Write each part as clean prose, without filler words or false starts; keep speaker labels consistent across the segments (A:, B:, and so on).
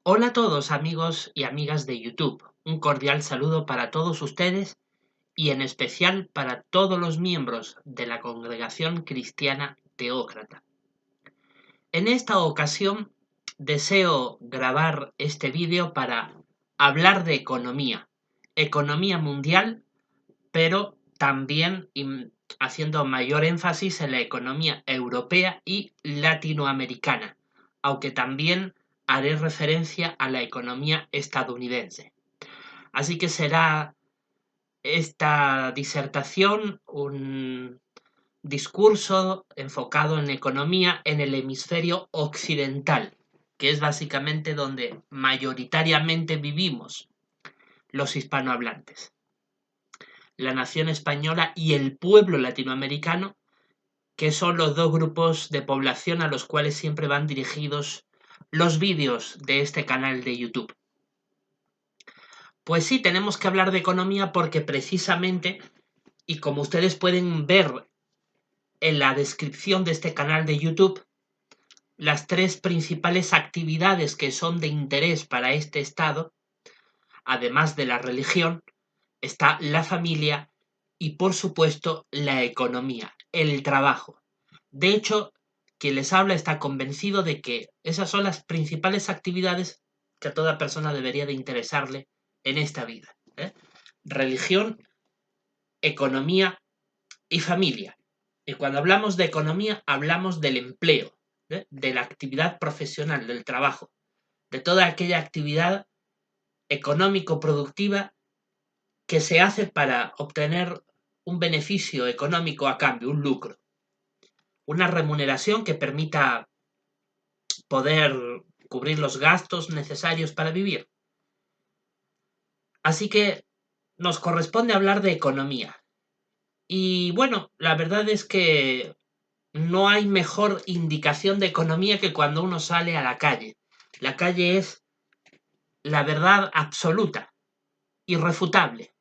A: Hola a todos amigos y amigas de YouTube. Un cordial saludo para todos ustedes y en especial para todos los miembros de la Congregación Cristiana Teócrata. En esta ocasión deseo grabar este vídeo para hablar de economía mundial, pero también haciendo mayor énfasis en la economía europea y latinoamericana, aunque también haré referencia a la economía estadounidense. Así que será esta disertación un discurso enfocado en economía en el hemisferio occidental, que es básicamente donde mayoritariamente vivimos los hispanohablantes. La nación española y el pueblo latinoamericano, que son los dos grupos de población a los cuales siempre van dirigidos los vídeos de este canal de YouTube. Pues sí, tenemos que hablar de economía porque precisamente, y como ustedes pueden ver en la descripción de este canal de YouTube, las tres principales actividades que son de interés para este Estado, además de la religión, está la familia y, por supuesto, la economía, el trabajo. De hecho, quien les habla está convencido de que esas son las principales actividades que a toda persona debería de interesarle en esta vida. Religión, economía y familia. Y cuando hablamos de economía, hablamos del empleo, de la actividad profesional, del trabajo, de toda aquella actividad económico-productiva que se hace para obtener un beneficio económico a cambio, un lucro, una remuneración que permita poder cubrir los gastos necesarios para vivir. Así que nos corresponde hablar de economía. Y bueno, la verdad es que no hay mejor indicación de economía que cuando uno sale a la calle. La calle es la verdad absoluta, irrefutable,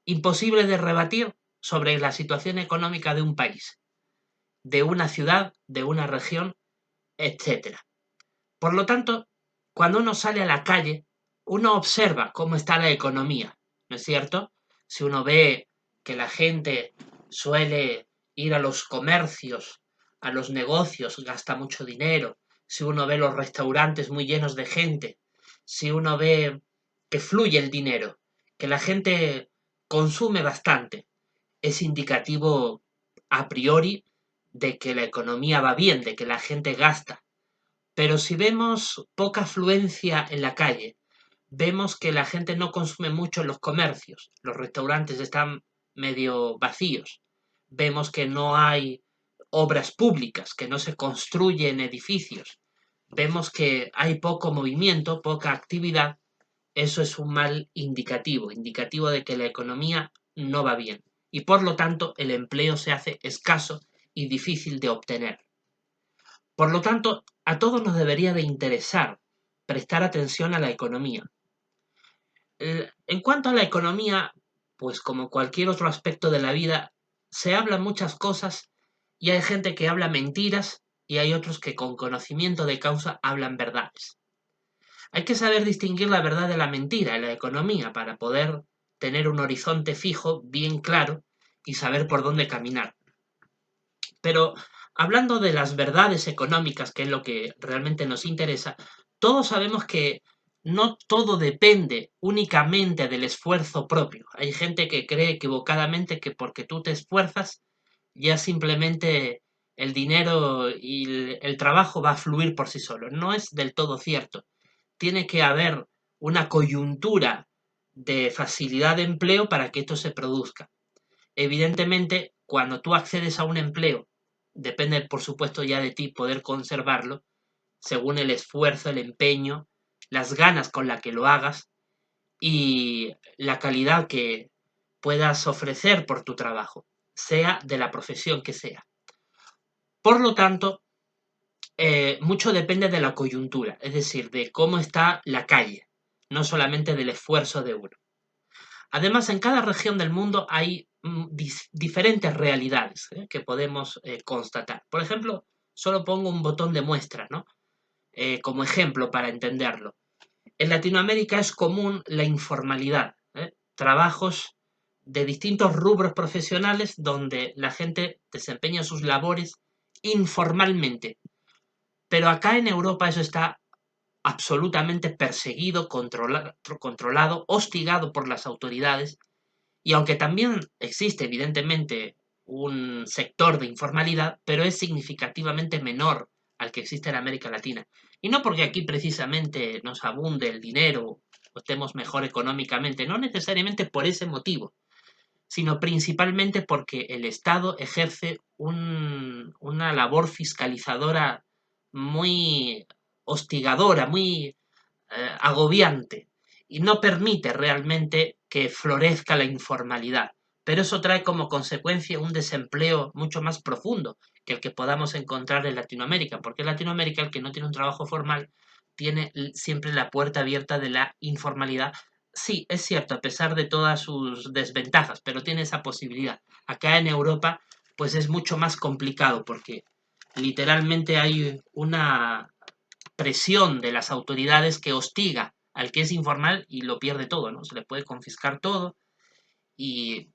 A: imposible de rebatir sobre la situación económica de un país, de una ciudad, de una región, etcétera. Por lo tanto, cuando uno sale a la calle, uno observa cómo está la economía, ¿no es cierto? Si uno ve que la gente suele ir a los comercios, a los negocios, gasta mucho dinero, si uno ve los restaurantes muy llenos de gente, si uno ve que fluye el dinero, que la gente consume bastante, es indicativo a priori de que la economía va bien, de que la gente gasta. Pero si vemos poca afluencia en la calle, vemos que la gente no consume mucho en los comercios, los restaurantes están medio vacíos, vemos que no hay obras públicas, que no se construyen edificios, vemos que hay poco movimiento, poca actividad, eso es un mal indicativo, indicativo de que la economía no va bien y por lo tanto el empleo se hace escaso y difícil de obtener. Por lo tanto, a todos nos debería de interesar prestar atención a la economía. En cuanto a la economía, pues como cualquier otro aspecto de la vida, se hablan muchas cosas y hay gente que habla mentiras y hay otros que con conocimiento de causa hablan verdades. Hay que saber distinguir la verdad de la mentira en la economía para poder tener un horizonte fijo, bien claro y saber por dónde caminar. Pero hablando de las verdades económicas, que es lo que realmente nos interesa, todos sabemos que no todo depende únicamente del esfuerzo propio. Hay gente que cree equivocadamente que porque tú te esfuerzas, ya simplemente el dinero y el trabajo va a fluir por sí solo. No es del todo cierto. Tiene que haber una coyuntura de facilidad de empleo para que esto se produzca. Evidentemente, cuando tú accedes a un empleo, depende por supuesto ya de ti poder conservarlo, según el esfuerzo, el empeño, las ganas con las que lo hagas y la calidad que puedas ofrecer por tu trabajo, sea de la profesión que sea. Por lo tanto, mucho depende de la coyuntura, es decir, de cómo está la calle, no solamente del esfuerzo de uno. Además, en cada región del mundo hay diferentes realidades que podemos constatar. Por ejemplo, solo pongo un botón de muestra, ¿no? Como ejemplo para entenderlo. En Latinoamérica es común la informalidad, trabajos de distintos rubros profesionales donde la gente desempeña sus labores informalmente. Pero acá en Europa eso está absolutamente perseguido, controlado, hostigado por las autoridades. Y aunque también existe evidentemente un sector de informalidad, pero es significativamente menor al que existe en América Latina. Y no porque aquí precisamente nos abunde el dinero o estemos mejor económicamente, no necesariamente por ese motivo, sino principalmente porque el Estado ejerce una labor fiscalizadora muy hostigadora, muy agobiante, y no permite realmente que florezca la informalidad. Pero eso trae como consecuencia un desempleo mucho más profundo que el que podamos encontrar en Latinoamérica, porque en Latinoamérica el que no tiene un trabajo formal tiene siempre la puerta abierta de la informalidad. Sí, es cierto, a pesar de todas sus desventajas, pero tiene esa posibilidad. Acá en Europa, pues es mucho más complicado porque literalmente hay una presión de las autoridades que hostiga al que es informal y lo pierde todo, ¿no? Se le puede confiscar todo y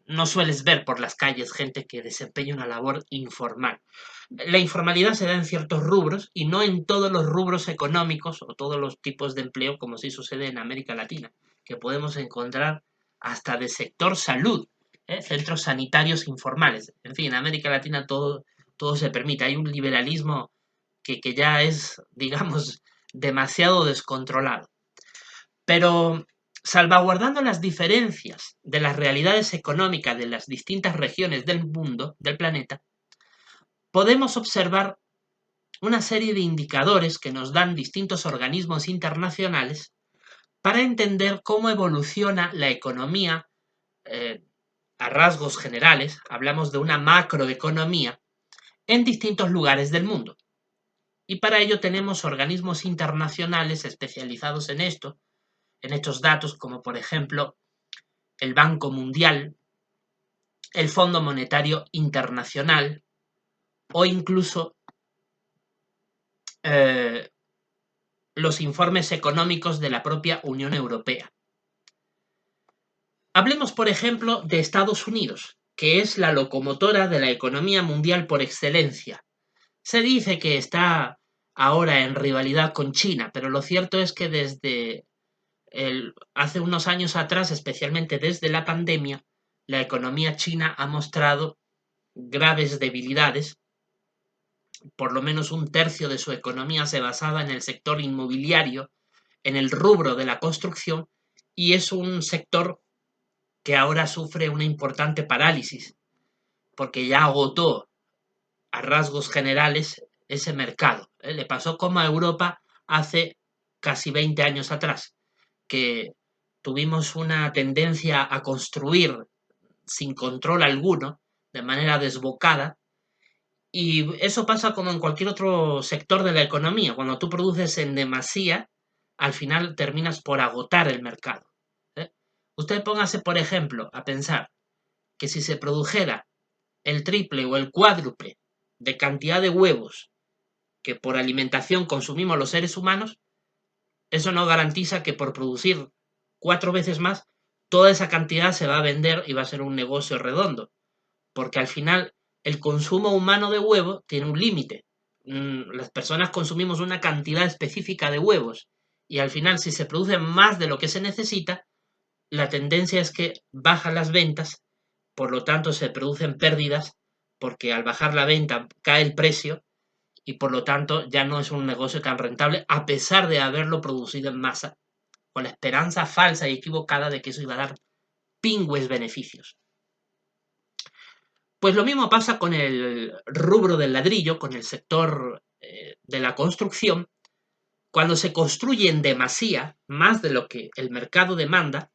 A: no sueles ver por las calles gente que desempeña una labor informal. La informalidad se da en ciertos rubros y no en todos los rubros económicos o todos los tipos de empleo como sí sucede en América Latina, que podemos encontrar hasta de sector salud, centros sanitarios informales. En fin, en América Latina todo se permite. Hay un liberalismo que ya es, digamos, demasiado descontrolado. Pero salvaguardando las diferencias de las realidades económicas de las distintas regiones del mundo, del planeta, podemos observar una serie de indicadores que nos dan distintos organismos internacionales para entender cómo evoluciona la economía a rasgos generales, hablamos de una macroeconomía, en distintos lugares del mundo. Y para ello tenemos organismos internacionales especializados en estos datos, como por ejemplo el Banco Mundial, el Fondo Monetario Internacional o incluso eh, los informes económicos de la propia Unión Europea. Hablemos, por ejemplo, de Estados Unidos, que es la locomotora de la economía mundial por excelencia. Se dice que está ahora en rivalidad con China, pero lo cierto es que desde hace unos años atrás, especialmente desde la pandemia, la economía china ha mostrado graves debilidades. Por lo menos un tercio de su economía se basaba en el sector inmobiliario, en el rubro de la construcción, y es un sector que ahora sufre una importante parálisis, porque ya agotó a rasgos generales ese mercado. Le pasó como a Europa hace casi 20 años atrás, que tuvimos una tendencia a construir sin control alguno, de manera desbocada, y eso pasa como en cualquier otro sector de la economía. Cuando tú produces en demasía, al final terminas por agotar el mercado. ¿eh? Usted póngase, por ejemplo, a pensar que si se produjera el triple o el cuádruple de cantidad de huevos que por alimentación consumimos los seres humanos, eso no garantiza que por producir 4 veces más, toda esa cantidad se va a vender y va a ser un negocio redondo. Porque al final el consumo humano de huevo tiene un límite. Las personas consumimos una cantidad específica de huevos y al final si se produce más de lo que se necesita, la tendencia es que bajan las ventas, por lo tanto se producen pérdidas porque al bajar la venta cae el precio y por lo tanto ya no es un negocio tan rentable a pesar de haberlo producido en masa, con la esperanza falsa y equivocada de que eso iba a dar pingües beneficios. Pues lo mismo pasa con el rubro del ladrillo, con el sector de la construcción. Cuando se construye en demasía, más de lo que el mercado demanda,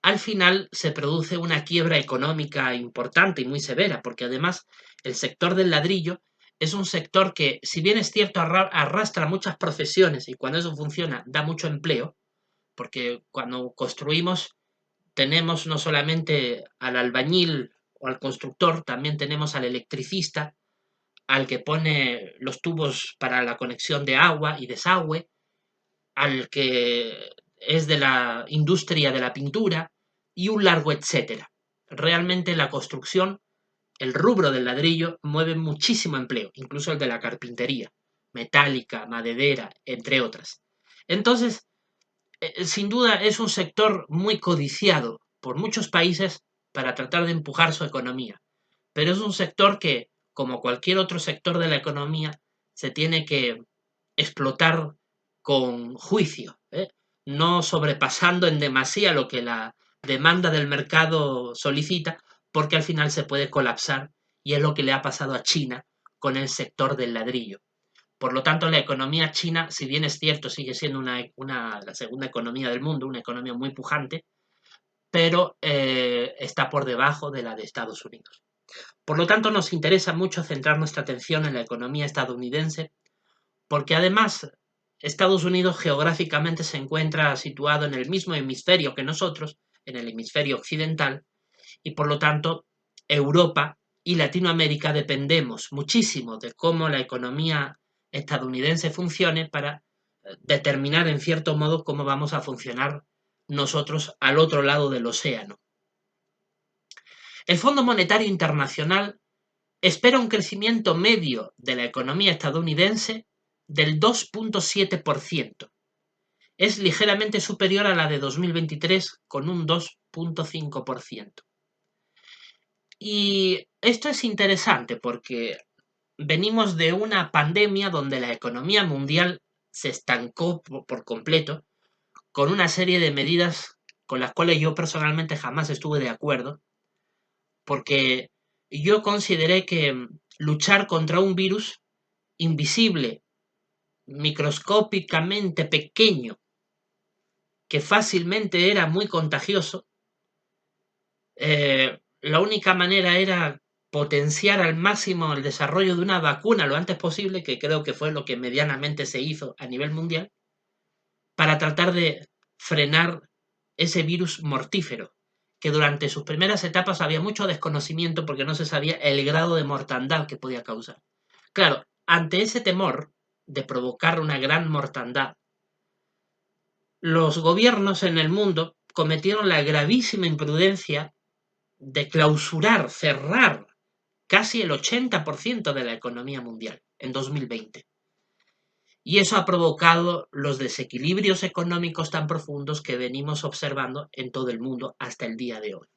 A: al final se produce una quiebra económica importante y muy severa, porque además el sector del ladrillo es un sector que, si bien es cierto, arrastra muchas profesiones y cuando eso funciona da mucho empleo, porque cuando construimos tenemos no solamente al albañil o al constructor, también tenemos al electricista, al que pone los tubos para la conexión de agua y desagüe, al que es de la industria de la pintura y un largo etcétera. Realmente la construcción, el rubro del ladrillo, mueve muchísimo empleo, incluso el de la carpintería, metálica, maderera, entre otras. Entonces, sin duda es un sector muy codiciado por muchos países para tratar de empujar su economía, pero es un sector que, como cualquier otro sector de la economía, se tiene que explotar con juicio, no sobrepasando en demasía lo que la demanda del mercado solicita, porque al final se puede colapsar y es lo que le ha pasado a China con el sector del ladrillo. Por lo tanto, la economía china, si bien es cierto, sigue siendo la segunda economía del mundo, una economía muy pujante, pero está por debajo de la de Estados Unidos. Por lo tanto, nos interesa mucho centrar nuestra atención en la economía estadounidense, porque además Estados Unidos geográficamente se encuentra situado en el mismo hemisferio que nosotros, en el hemisferio occidental, y por lo tanto Europa y Latinoamérica dependemos muchísimo de cómo la economía estadounidense funcione para determinar en cierto modo cómo vamos a funcionar nosotros al otro lado del océano. El Fondo Monetario Internacional espera un crecimiento medio de la economía estadounidense del 2,7%. Es ligeramente superior a la de 2023 con un 2,5%. Y esto es interesante porque venimos de una pandemia donde la economía mundial se estancó por completo con una serie de medidas con las cuales yo personalmente jamás estuve de acuerdo, porque yo consideré que luchar contra un virus invisible, microscópicamente pequeño, que fácilmente era muy contagioso, la única manera era potenciar al máximo el desarrollo de una vacuna lo antes posible, que creo que fue lo que medianamente se hizo a nivel mundial, para tratar de frenar ese virus mortífero, que durante sus primeras etapas había mucho desconocimiento porque no se sabía el grado de mortandad que podía causar. Claro, ante ese temor de provocar una gran mortandad, los gobiernos en el mundo cometieron la gravísima imprudencia de clausurar, cerrar casi el 80% de la economía mundial en 2020. Y eso ha provocado los desequilibrios económicos tan profundos que venimos observando en todo el mundo hasta el día de hoy.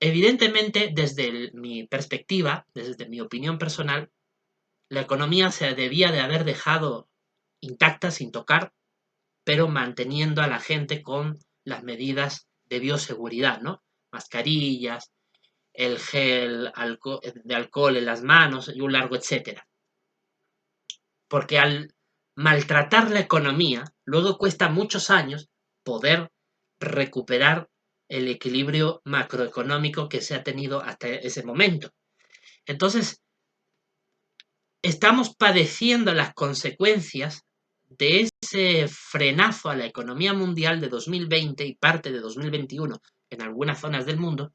A: Evidentemente, desde mi perspectiva, desde mi opinión personal, la economía se debía de haber dejado intacta, sin tocar, pero manteniendo a la gente con las medidas de bioseguridad, ¿no? Mascarillas, el gel de alcohol en las manos y un largo etcétera. Porque al maltratar la economía, luego cuesta muchos años poder recuperar el equilibrio macroeconómico que se ha tenido hasta ese momento. Entonces, estamos padeciendo las consecuencias de ese frenazo a la economía mundial de 2020 y parte de 2021 en algunas zonas del mundo,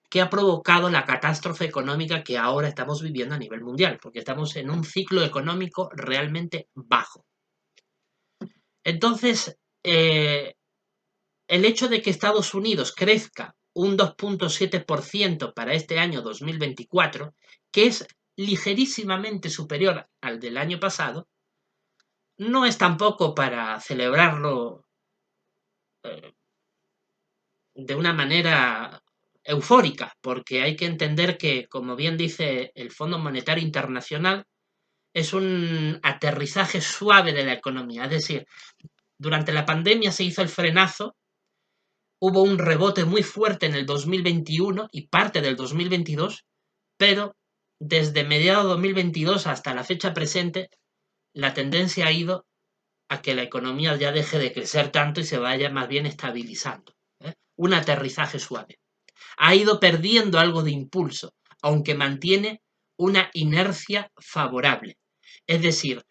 A: que ha provocado la catástrofe económica que ahora estamos viviendo a nivel mundial, porque estamos en un ciclo económico realmente bajo. Entonces, el hecho de que Estados Unidos crezca un 2,7% para este año 2024, que es ligerísimamente superior al del año pasado, no es tampoco para celebrarlo de una manera eufórica, porque hay que entender que, como bien dice el Fondo Monetario Internacional, es un aterrizaje suave de la economía. Es decir, durante la pandemia se hizo el frenazo, hubo un rebote muy fuerte en el 2021 y parte del 2022, pero desde mediados de 2022 hasta la fecha presente, la tendencia ha ido a que la economía ya deje de crecer tanto y se vaya más bien estabilizando. Un aterrizaje suave. Ha ido perdiendo algo de impulso, aunque mantiene una inercia favorable. Es decir,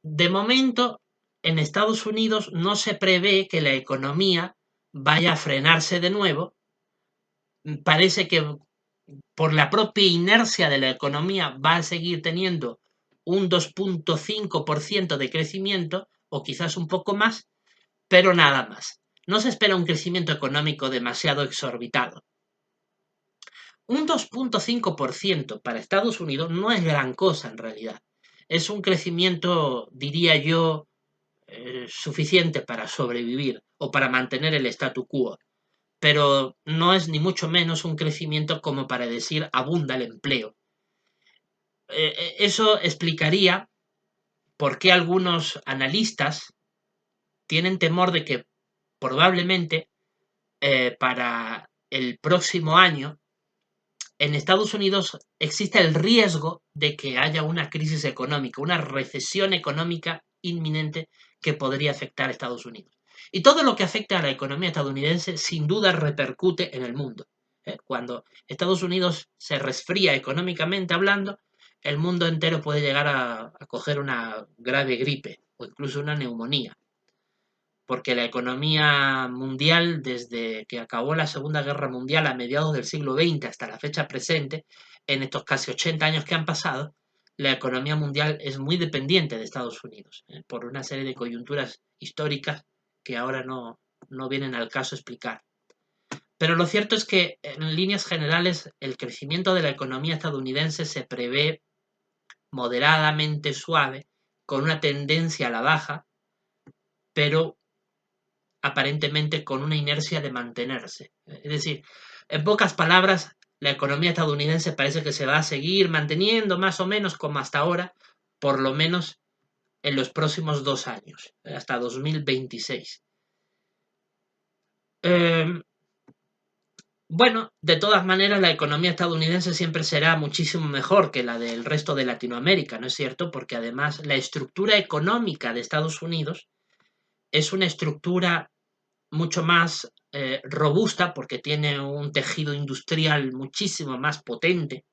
A: de momento en Estados Unidos no se prevé que la economía vaya a frenarse de nuevo. Parece que por la propia inercia de la economía va a seguir teniendo un 2,5% de crecimiento o quizás un poco más, pero nada más. No se espera un crecimiento económico demasiado exorbitado. Un 2,5% para Estados Unidos no es gran cosa en realidad. Es un crecimiento, diría yo, suficiente para sobrevivir o para mantener el statu quo, pero no es ni mucho menos un crecimiento como para decir abunda el empleo. Eso explicaría por qué algunos analistas tienen temor de que probablemente para el próximo año en Estados Unidos existe el riesgo de que haya una crisis económica, una recesión económica inminente que podría afectar a Estados Unidos. Y todo lo que afecta a la economía estadounidense sin duda repercute en el mundo. Cuando Estados Unidos se resfría económicamente hablando, el mundo entero puede llegar a coger una grave gripe o incluso una neumonía, porque la economía mundial, desde que acabó la Segunda Guerra Mundial a mediados del siglo XX hasta la fecha presente, en estos casi 80 años que han pasado, la economía mundial es muy dependiente de Estados Unidos, por una serie de coyunturas históricas que ahora no vienen al caso explicar. Pero lo cierto es que, en líneas generales, el crecimiento de la economía estadounidense se prevé moderadamente suave, con una tendencia a la baja, pero aparentemente con una inercia de mantenerse. Es decir, en pocas palabras, la economía estadounidense parece que se va a seguir manteniendo más o menos como hasta ahora, por lo menos en los próximos 2 años, hasta 2026. Bueno, de todas maneras, la economía estadounidense siempre será muchísimo mejor que la del resto de Latinoamérica, ¿no es cierto? Porque además la estructura económica de Estados Unidos es una estructura mucho más robusta porque tiene un tejido industrial muchísimo más potente.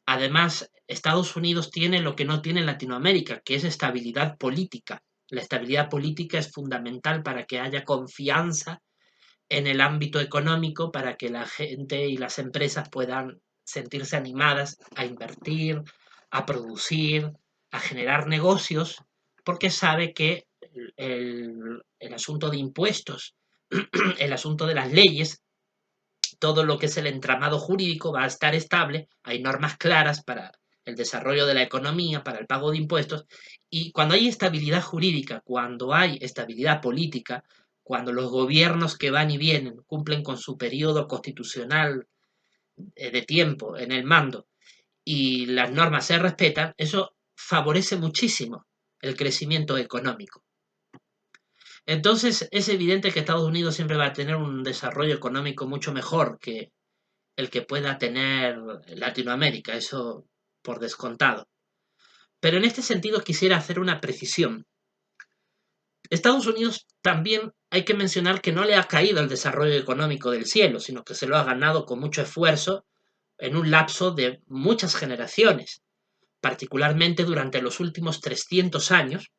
A: Además, Estados Unidos tiene lo que no tiene Latinoamérica, que es estabilidad política. La estabilidad política es fundamental para que haya confianza en el ámbito económico, para que la gente y las empresas puedan sentirse animadas a invertir, a producir, a generar negocios, porque sabe que el asunto de impuestos, el asunto de las leyes, todo lo que es el entramado jurídico va a estar estable, hay normas claras para el desarrollo de la economía, para el pago de impuestos, y cuando hay estabilidad jurídica, cuando hay estabilidad política, cuando los gobiernos que van y vienen cumplen con su periodo constitucional de tiempo en el mando y las normas se respetan, eso favorece muchísimo el crecimiento económico. Entonces es evidente que Estados Unidos siempre va a tener un desarrollo económico mucho mejor que el que pueda tener Latinoamérica, eso por descontado. Pero en este sentido quisiera hacer una precisión. Estados Unidos también hay que mencionar que no le ha caído el desarrollo económico del cielo, sino que se lo ha ganado con mucho esfuerzo en un lapso de muchas generaciones, particularmente durante los últimos 300 años,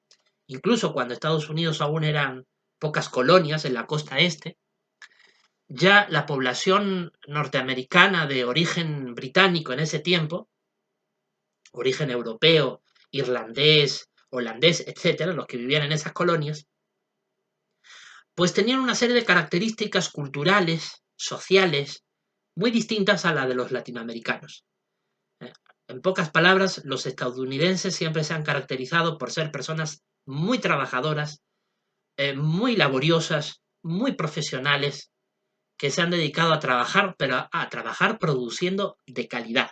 A: incluso cuando Estados Unidos aún eran pocas colonias en la costa este. Ya la población norteamericana de origen británico en ese tiempo, origen europeo, irlandés, holandés, etcétera, los que vivían en esas colonias, pues tenían una serie de características culturales, sociales, muy distintas a la de los latinoamericanos. En pocas palabras, los estadounidenses siempre se han caracterizado por ser personas muy trabajadoras, muy laboriosas, muy profesionales, que se han dedicado a trabajar, pero a trabajar produciendo de calidad.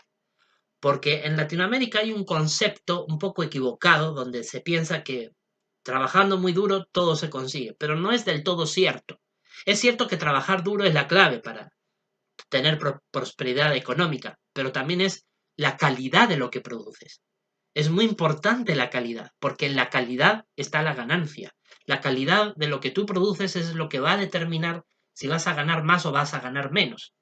A: Porque en Latinoamérica hay un concepto un poco equivocado donde se piensa que trabajando muy duro todo se consigue, pero no es del todo cierto. Es cierto que trabajar duro es la clave para tener prosperidad económica, pero también es la calidad de lo que produces. Es muy importante la calidad, porque en la calidad está la ganancia. La calidad de lo que tú produces es lo que va a determinar si vas a ganar más o vas a ganar menos.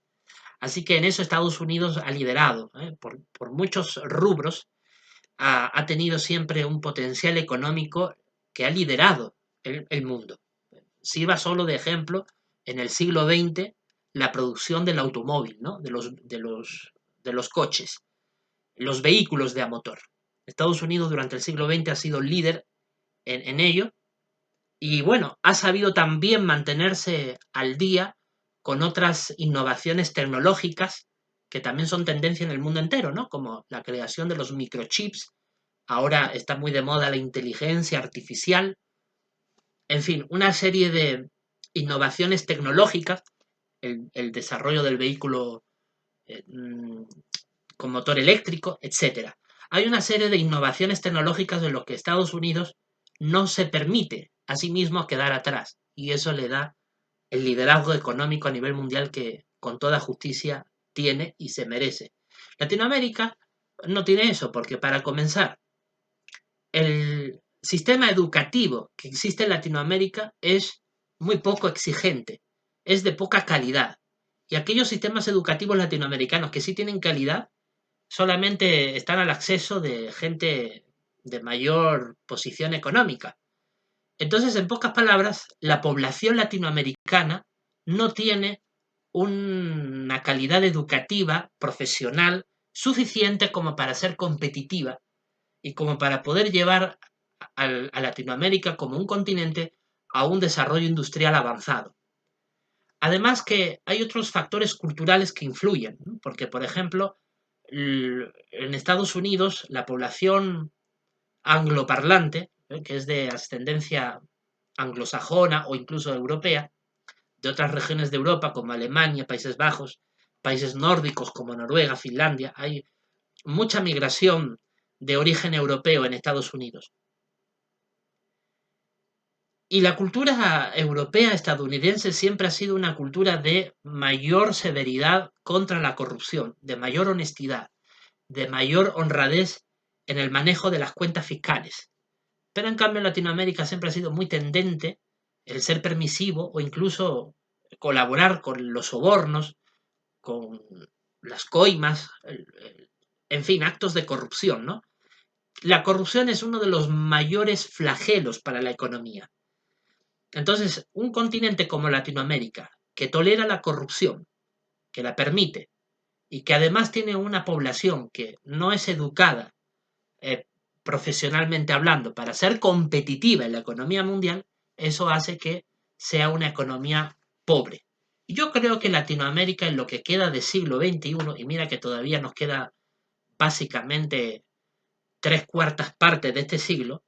A: Así que en eso Estados Unidos ha liderado, por muchos rubros, ha tenido siempre un potencial económico que ha liderado el mundo. Sirva solo de ejemplo, en el siglo XX, la producción del automóvil, ¿no? de los coches, los vehículos de a motor. Estados Unidos durante el siglo XX ha sido líder en ello, Y bueno, ha sabido también mantenerse al día con otras innovaciones tecnológicas que también son tendencia en el mundo entero, ¿no? Como la creación de los microchips. Ahora está muy de moda la inteligencia artificial. En fin, una serie de innovaciones tecnológicas, el desarrollo del vehículo eh, mm, con motor eléctrico, etcétera. Hay una serie de innovaciones tecnológicas en los que Estados Unidos no se permite a sí mismo quedar atrás, y eso le da el liderazgo económico a nivel mundial que con toda justicia tiene y se merece. Latinoamérica no tiene eso, porque para comenzar, el sistema educativo que existe en Latinoamérica es muy poco exigente, es de poca calidad. Y aquellos sistemas educativos latinoamericanos que sí tienen calidad solamente están al acceso de gente de mayor posición económica. Entonces, en pocas palabras, la población latinoamericana no tiene una calidad educativa, profesional, suficiente como para ser competitiva y como para poder llevar a Latinoamérica como un continente a un desarrollo industrial avanzado. Además que hay otros factores culturales que influyen, ¿no? Porque, por ejemplo, en Estados Unidos la población angloparlante, que es de ascendencia anglosajona o incluso europea, de otras regiones de Europa como Alemania, Países Bajos, países nórdicos como Noruega, Finlandia, hay mucha migración de origen europeo en Estados Unidos. Y la cultura europea estadounidense siempre ha sido una cultura de mayor severidad contra la corrupción, de mayor honestidad, de mayor honradez en el manejo de las cuentas fiscales. Pero en cambio en Latinoamérica siempre ha sido muy tendente el ser permisivo o incluso colaborar con los sobornos, con las coimas, en fin, actos de corrupción, ¿no? La corrupción es uno de los mayores flagelos para la economía. Entonces, un continente como Latinoamérica, que tolera la corrupción, que la permite, y que además tiene una población que no es educada eh, profesionalmente hablando para ser competitiva en la economía mundial, eso hace que sea una economía pobre. Yo creo que Latinoamérica en lo que queda de siglo XXI, y mira que todavía nos queda básicamente tres cuartas partes de este siglo,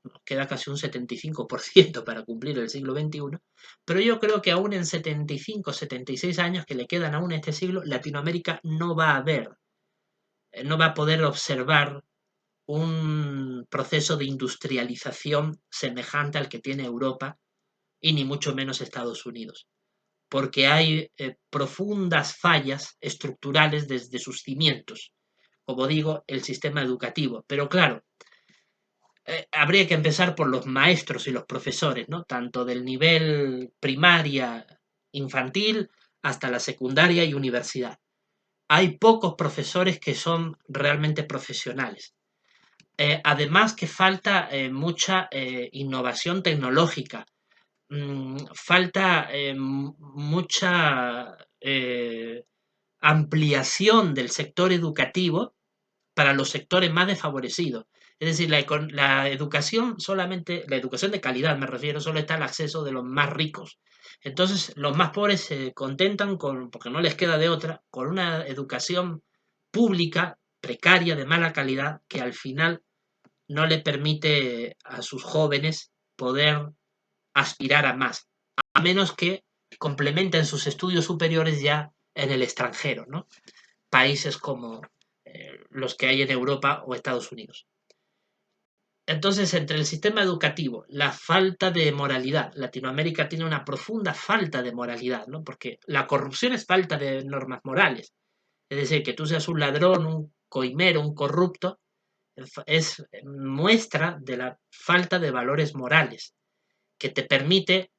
A: nos queda casi un 75% para cumplir el siglo XXI, pero yo creo que aún en 75, 76 años que le quedan aún a este siglo, Latinoamérica no va a ver, no va a poder observar un proceso de industrialización semejante al que tiene Europa y ni mucho menos Estados Unidos, porque hay profundas fallas estructurales desde sus cimientos, como digo, el sistema educativo. Pero claro, habría que empezar por los maestros y los profesores, ¿no? Tanto del nivel primaria, infantil, hasta la secundaria y universidad. Hay pocos profesores que son realmente profesionales. Además que falta mucha innovación tecnológica, falta mucha ampliación del sector educativo para los sectores más desfavorecidos. Es decir, la educación solamente, la educación de calidad me refiero, solo está al acceso de los más ricos. Entonces, los más pobres se contentan con, porque no les queda de otra, con una educación pública precaria, de mala calidad, que al final no le permite a sus jóvenes poder aspirar a más, a menos que complementen sus estudios superiores ya en el extranjero, ¿no? Países como los que hay en Europa o Estados Unidos. Entonces, entre el sistema educativo, la falta de moralidad, Latinoamérica tiene una profunda falta de moralidad, ¿no? Porque la corrupción es falta de normas morales. Es decir, que tú seas un ladrón, un coimero, un corrupto, es muestra de la falta de valores morales, que te permite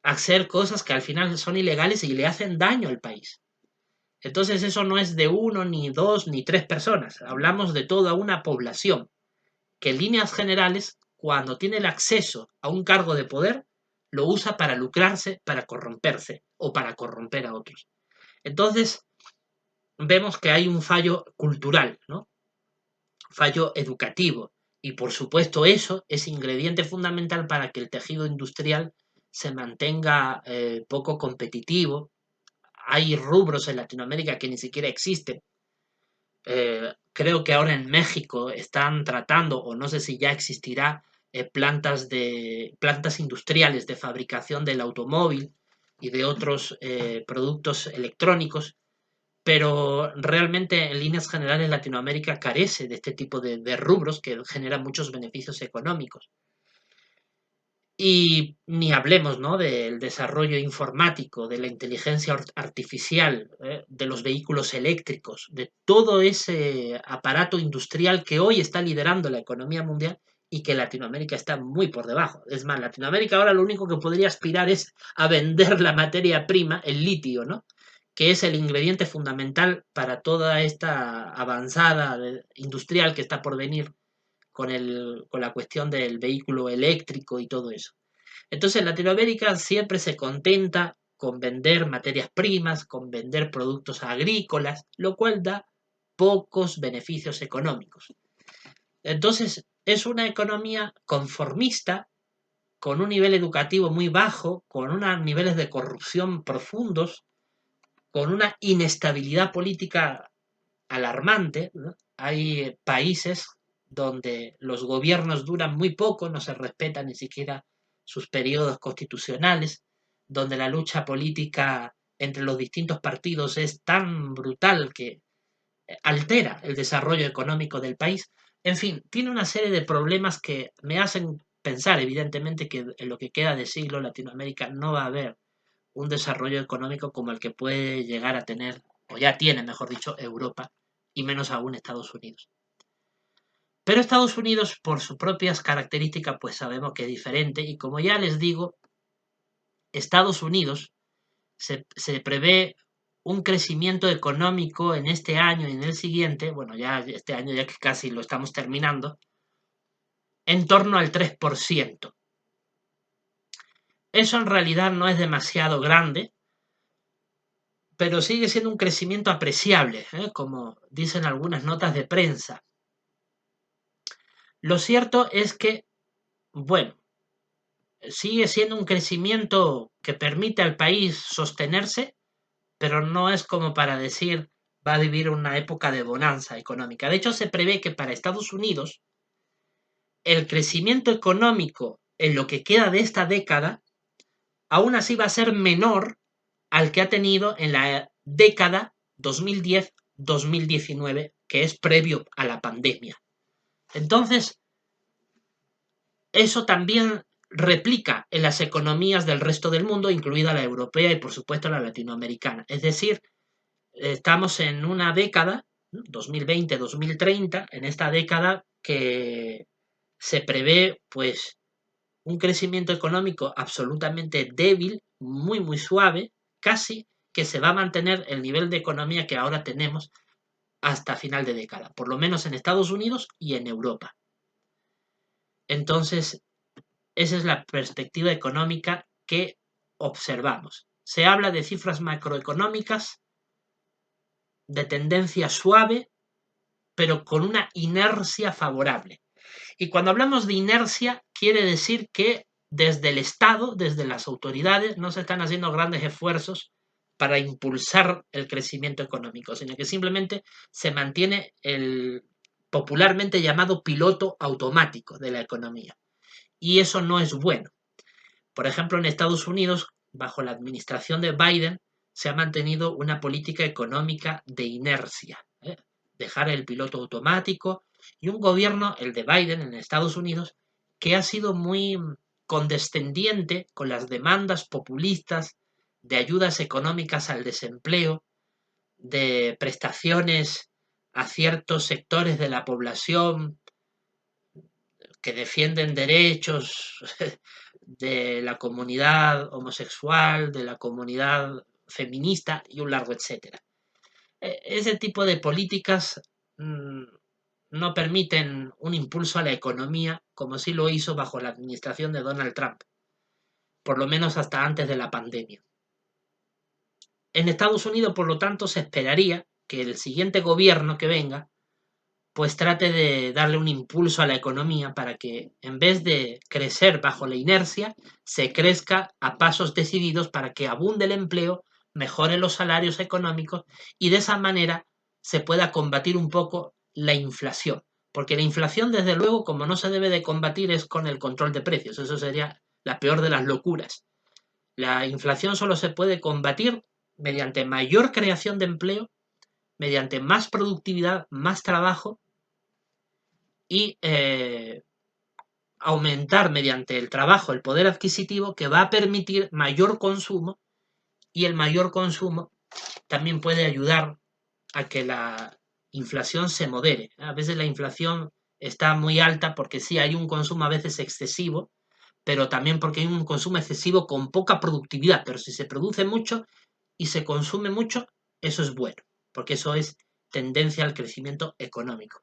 A: hacer cosas que al final son ilegales y le hacen daño al país. Entonces eso no es de uno, ni dos, ni tres personas. Hablamos de toda una población que en líneas generales, cuando tiene el acceso a un cargo de poder, lo usa para lucrarse, para corromperse o para corromper a otros. Entonces vemos que hay un fallo cultural, ¿no? Fallo educativo Y por supuesto eso es ingrediente fundamental para que el tejido industrial se mantenga poco competitivo. Hay rubros en Latinoamérica que ni siquiera existen. Creo que ahora en México están tratando, o no sé si ya existirá, plantas industriales de fabricación del automóvil y de otros productos electrónicos, pero realmente en líneas generales Latinoamérica carece de este tipo de rubros que generan muchos beneficios económicos. Y ni hablemos, ¿no?, del desarrollo informático, de la inteligencia artificial, de los vehículos eléctricos, de todo ese aparato industrial que hoy está liderando la economía mundial y que Latinoamérica está muy por debajo. Es más, Latinoamérica ahora lo único que podría aspirar es a vender la materia prima, el litio, ¿no?, que es el ingrediente fundamental para toda esta avanzada industrial que está por venir con la cuestión del vehículo eléctrico y todo eso. Entonces Latinoamérica siempre se contenta con vender materias primas, con vender productos agrícolas, lo cual da pocos beneficios económicos. Entonces es una economía conformista, con un nivel educativo muy bajo, con unos niveles de corrupción profundos, con una inestabilidad política alarmante, ¿no? Hay países donde los gobiernos duran muy poco, no se respetan ni siquiera sus periodos constitucionales, donde la lucha política entre los distintos partidos es tan brutal que altera el desarrollo económico del país. En fin, tiene una serie de problemas que me hacen pensar, evidentemente, que en lo que queda de siglo Latinoamérica no va a haber un desarrollo económico como el que puede llegar a tener, o ya tiene, mejor dicho, Europa, y menos aún Estados Unidos. Pero Estados Unidos, por sus propias características, pues sabemos que es diferente, y como ya les digo, Estados Unidos se prevé un crecimiento económico en este año y en el siguiente, bueno, ya este año ya que casi lo estamos terminando, en torno al 3%. Eso en realidad no es demasiado grande, pero sigue siendo un crecimiento apreciable, como dicen algunas notas de prensa. Lo cierto es que, bueno, sigue siendo un crecimiento que permite al país sostenerse, pero no es como para decir va a vivir una época de bonanza económica. De hecho, se prevé que para Estados Unidos el crecimiento económico en lo que queda de esta década aún así va a ser menor al que ha tenido en la década 2010-2019, que es previo a la pandemia. Entonces, eso también replica en las economías del resto del mundo, incluida la europea y por supuesto la latinoamericana. Es decir, estamos en una década, 2020-2030, en esta década que se prevé pues un crecimiento económico absolutamente débil, muy muy suave, casi que se va a mantener el nivel de economía que ahora tenemos hasta final de década, por lo menos en Estados Unidos y en Europa. Entonces, esa es la perspectiva económica que observamos. Se habla de cifras macroeconómicas de tendencia suave, pero con una inercia favorable. Y cuando hablamos de inercia, quiere decir que desde el Estado, desde las autoridades, no se están haciendo grandes esfuerzos para impulsar el crecimiento económico, sino que simplemente se mantiene el popularmente llamado piloto automático de la economía. Y eso no es bueno. Por ejemplo, en Estados Unidos, bajo la administración de Biden, se ha mantenido una política económica de inercia, dejar el piloto automático, y un gobierno, el de Biden en Estados Unidos, que ha sido muy condescendiente con las demandas populistas de ayudas económicas al desempleo, de prestaciones a ciertos sectores de la población que defienden derechos de la comunidad homosexual, de la comunidad feminista y un largo etcétera. Ese tipo de políticas no permiten un impulso a la economía como sí lo hizo bajo la administración de Donald Trump, por lo menos hasta antes de la pandemia. En Estados Unidos, por lo tanto, se esperaría que el siguiente gobierno que venga pues trate de darle un impulso a la economía para que en vez de crecer bajo la inercia, se crezca a pasos decididos para que abunde el empleo, mejore los salarios económicos y de esa manera se pueda combatir un poco la inflación. Porque la inflación, desde luego, como no se debe de combatir, es con el control de precios. Eso sería la peor de las locuras. La inflación solo se puede combatir mediante mayor creación de empleo, mediante más productividad, más trabajo y aumentar mediante el trabajo el poder adquisitivo, que va a permitir mayor consumo, y el mayor consumo también puede ayudar a que la inflación se modere. A veces la inflación está muy alta porque sí hay un consumo a veces excesivo, pero también porque hay un consumo excesivo con poca productividad. Pero si se produce mucho y se consume mucho, eso es bueno, porque eso es tendencia al crecimiento económico.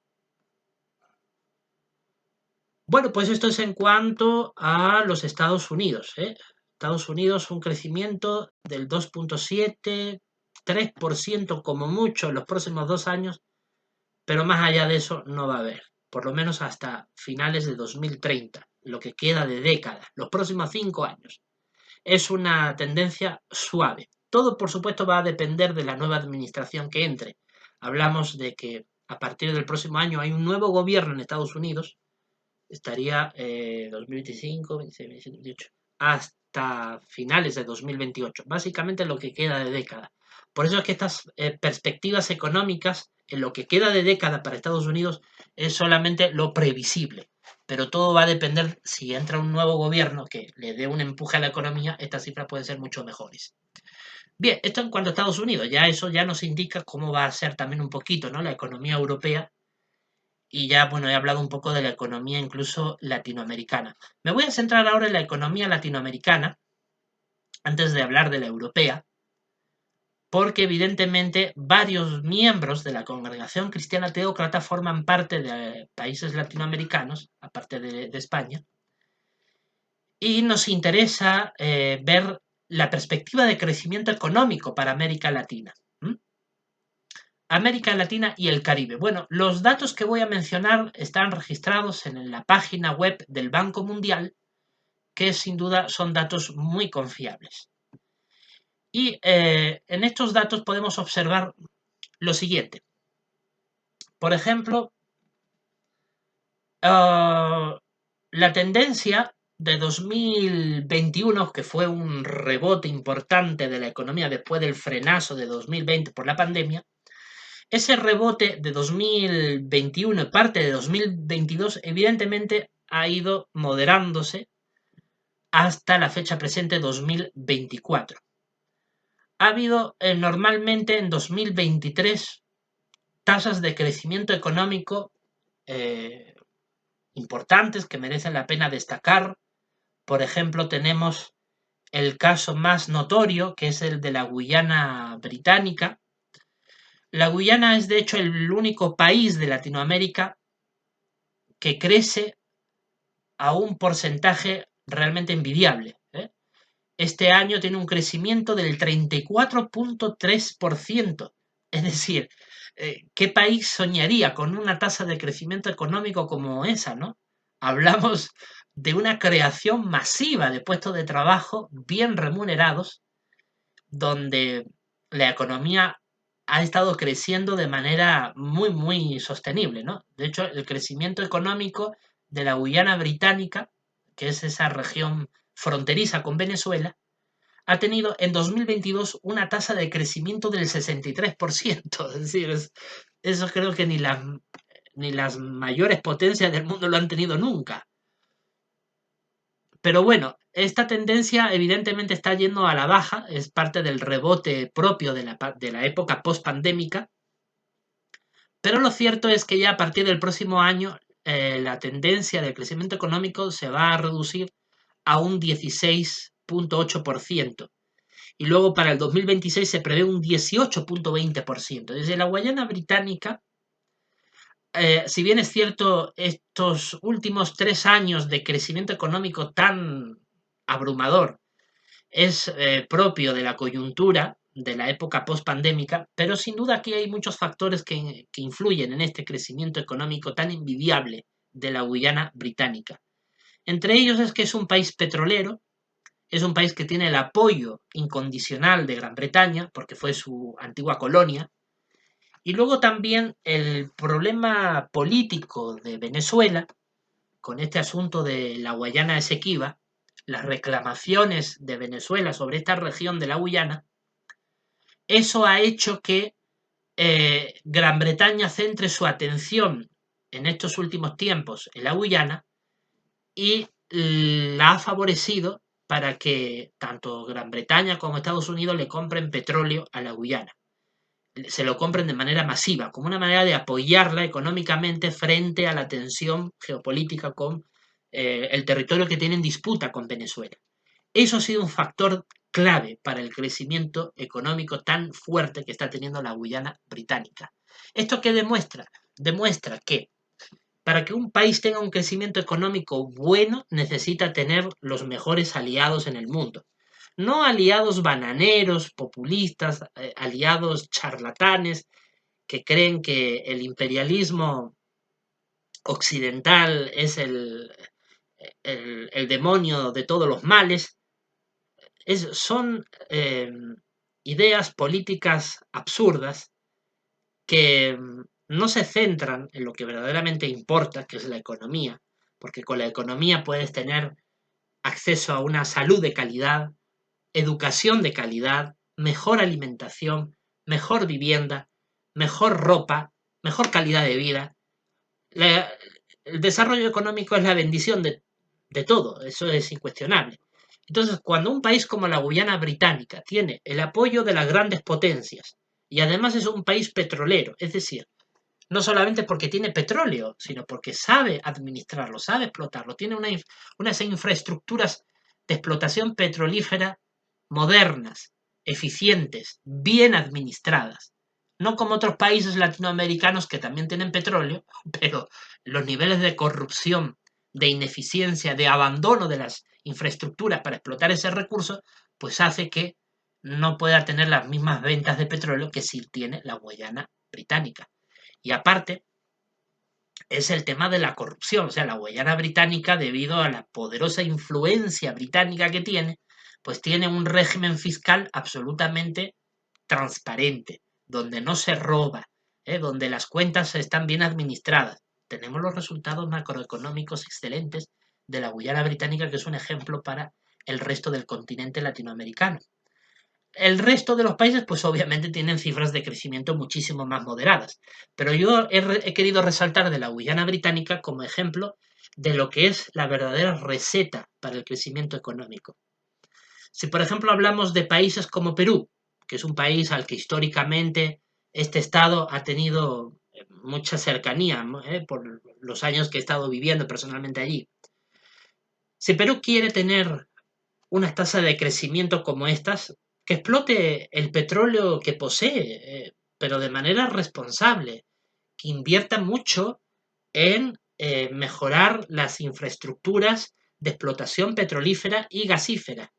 A: Bueno, pues esto es en cuanto a los Estados Unidos, ¿eh? Estados Unidos, un crecimiento del 2,7, 3% como mucho en los próximos 2 años, pero más allá de eso no va a haber, por lo menos hasta finales de 2030, lo que queda de década, los próximos 5 años. Es una tendencia suave. Todo, por supuesto, va a depender de la nueva administración que entre. Hablamos de que a partir del próximo año hay un nuevo gobierno en Estados Unidos, estaría 2025, 26, 27, 28, hasta finales de 2028, básicamente lo que queda de década. Por eso es que estas perspectivas económicas en lo que queda de década para Estados Unidos es solamente lo previsible, pero todo va a depender si entra un nuevo gobierno que le dé un empuje a la economía, estas cifras pueden ser mucho mejores. Bien, esto en cuanto a Estados Unidos, ya eso ya nos indica cómo va a ser también un poquito, ¿no?, la economía europea. Y ya, bueno, he hablado un poco de la economía incluso latinoamericana. Me voy a centrar ahora en la economía latinoamericana, antes de hablar de la europea, porque evidentemente varios miembros de la Congregación Cristiana Teócrata forman parte de países latinoamericanos, aparte de España, y nos interesa ver la perspectiva de crecimiento económico para América Latina. América Latina y el Caribe. Bueno, los datos que voy a mencionar están registrados en la página web del Banco Mundial, que sin duda son datos muy confiables. Y en estos datos podemos observar lo siguiente. Por ejemplo, la tendencia de 2021, que fue un rebote importante de la economía después del frenazo de 2020 por la pandemia, ese rebote de 2021 y parte de 2022 evidentemente ha ido moderándose hasta la fecha presente 2024. Ha habido normalmente en 2023 tasas de crecimiento económico importantes que merecen la pena destacar. Por ejemplo, tenemos el caso más notorio, que es el de la Guyana Británica. La Guyana es de hecho el único país de Latinoamérica que crece a un porcentaje realmente envidiable. Este año tiene un crecimiento del 34,3%. Es decir, ¿qué país soñaría con una tasa de crecimiento económico como esa, no? Hablamos de una creación masiva de puestos de trabajo bien remunerados, donde la economía ha estado creciendo de manera muy, muy sostenible, ¿no? De hecho, el crecimiento económico de la Guyana Británica, que es esa región fronteriza con Venezuela, ha tenido en 2022 una tasa de crecimiento del 63%. Es decir, eso creo que ni las mayores potencias del mundo lo han tenido nunca. Pero bueno, esta tendencia evidentemente está yendo a la baja, es parte del rebote propio de la época post-pandémica, pero lo cierto es que ya a partir del próximo año la tendencia del crecimiento económico se va a reducir a un 16,8%. Y luego para el 2026 se prevé un 18,20%. Desde la Guayana Británica, si bien es cierto, estos últimos 3 años de crecimiento económico tan abrumador es propio de la coyuntura, de la época post-pandémica, pero sin duda aquí hay muchos factores que influyen en este crecimiento económico tan envidiable de la Guyana británica. Entre ellos es que es un país petrolero, es un país que tiene el apoyo incondicional de Gran Bretaña, porque fue su antigua colonia, y luego también el problema político de Venezuela, con este asunto de la Guayana Esequiba, las reclamaciones de Venezuela sobre esta región de la Guyana, eso ha hecho que Gran Bretaña centre su atención en estos últimos tiempos en la Guyana y la ha favorecido para que tanto Gran Bretaña como Estados Unidos le compren petróleo a la Guyana. Se lo compren de manera masiva, como una manera de apoyarla económicamente frente a la tensión geopolítica con el territorio que tiene en disputa con Venezuela. Eso ha sido un factor clave para el crecimiento económico tan fuerte que está teniendo la Guyana británica. ¿Esto qué demuestra? Demuestra que para que un país tenga un crecimiento económico bueno necesita tener los mejores aliados en el mundo. No aliados bananeros, populistas, aliados charlatanes que creen que el imperialismo occidental es el demonio de todos los males. Son ideas políticas absurdas que no se centran en lo que verdaderamente importa, que es la economía, porque con la economía puedes tener acceso a una salud de calidad, educación de calidad, mejor alimentación, mejor vivienda, mejor ropa, mejor calidad de vida. La- el desarrollo económico es la bendición de todo, eso es incuestionable. Entonces, cuando un país como la Guyana Británica tiene el apoyo de las grandes potencias y además es un país petrolero, es decir, no solamente porque tiene petróleo, sino porque sabe administrarlo, sabe explotarlo, tiene unas infraestructuras de explotación petrolífera modernas, eficientes, bien administradas. No como otros países latinoamericanos que también tienen petróleo, pero los niveles de corrupción, de ineficiencia, de abandono de las infraestructuras para explotar ese recurso, pues hace que no pueda tener las mismas ventas de petróleo que sí tiene la Guayana británica. Y aparte, es el tema de la corrupción. O sea, la Guayana británica, debido a la poderosa influencia británica que tiene, pues tiene un régimen fiscal absolutamente transparente, donde no se roba, donde las cuentas están bien administradas. Tenemos los resultados macroeconómicos excelentes de la Guayana británica, que es un ejemplo para el resto del continente latinoamericano. El resto de los países, pues obviamente tienen cifras de crecimiento muchísimo más moderadas. Pero yo he querido resaltar de la Guyana británica como ejemplo de lo que es la verdadera receta para el crecimiento económico. Si por ejemplo hablamos de países como Perú, que es un país al que históricamente este estado ha tenido mucha cercanía, por los años que he estado viviendo personalmente allí. Si Perú quiere tener unas tasas de crecimiento como estas, que explote el petróleo que posee, pero de manera responsable, que invierta mucho en mejorar las infraestructuras de explotación petrolífera y gasífera,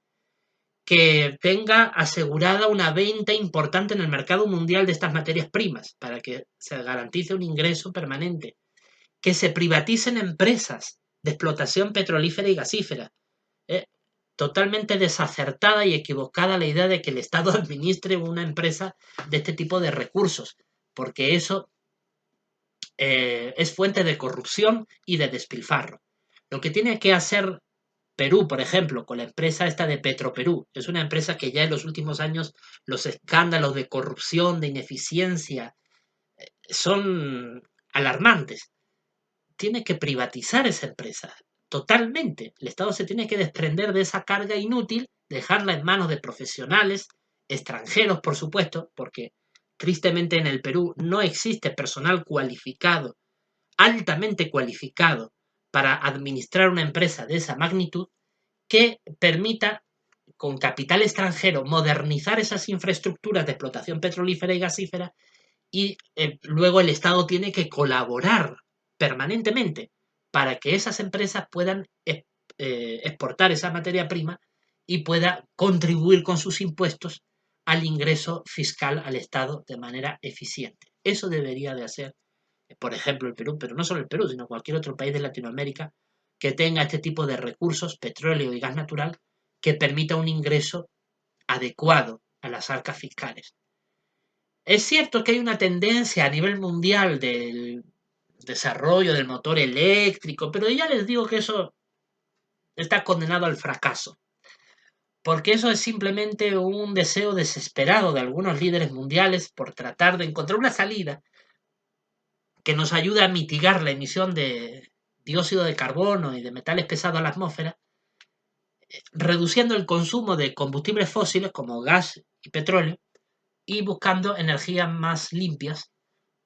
A: que tenga asegurada una venta importante en el mercado mundial de estas materias primas, para que se garantice un ingreso permanente, que se privaticen empresas de explotación petrolífera y gasífera. Eh, Totalmente desacertada y equivocada la idea de que el Estado administre una empresa de este tipo de recursos, porque eso es fuente de corrupción y de despilfarro. Lo que tiene que hacer Perú, por ejemplo, con la empresa esta de Petroperú, es una empresa que ya en los últimos años los escándalos de corrupción, de ineficiencia, son alarmantes. Tiene que privatizar esa empresa totalmente. El Estado se tiene que desprender de esa carga inútil, dejarla en manos de profesionales, extranjeros, por supuesto, porque tristemente en el Perú no existe personal cualificado, altamente cualificado, para administrar una empresa de esa magnitud que permita, con capital extranjero, modernizar esas infraestructuras de explotación petrolífera y gasífera y luego el Estado tiene que colaborar permanentemente para que esas empresas puedan exportar esa materia prima y pueda contribuir con sus impuestos al ingreso fiscal al Estado de manera eficiente. Eso debería de hacer, por ejemplo, el Perú, pero no solo el Perú, sino cualquier otro país de Latinoamérica que tenga este tipo de recursos, petróleo y gas natural, que permita un ingreso adecuado a las arcas fiscales. Es cierto que hay una tendencia a nivel mundial del desarrollo del motor eléctrico, pero ya les digo que eso está condenado al fracaso, porque eso es simplemente un deseo desesperado de algunos líderes mundiales por tratar de encontrar una salida que nos ayude a mitigar la emisión de dióxido de carbono y de metales pesados a la atmósfera, reduciendo el consumo de combustibles fósiles como gas y petróleo y buscando energías más limpias,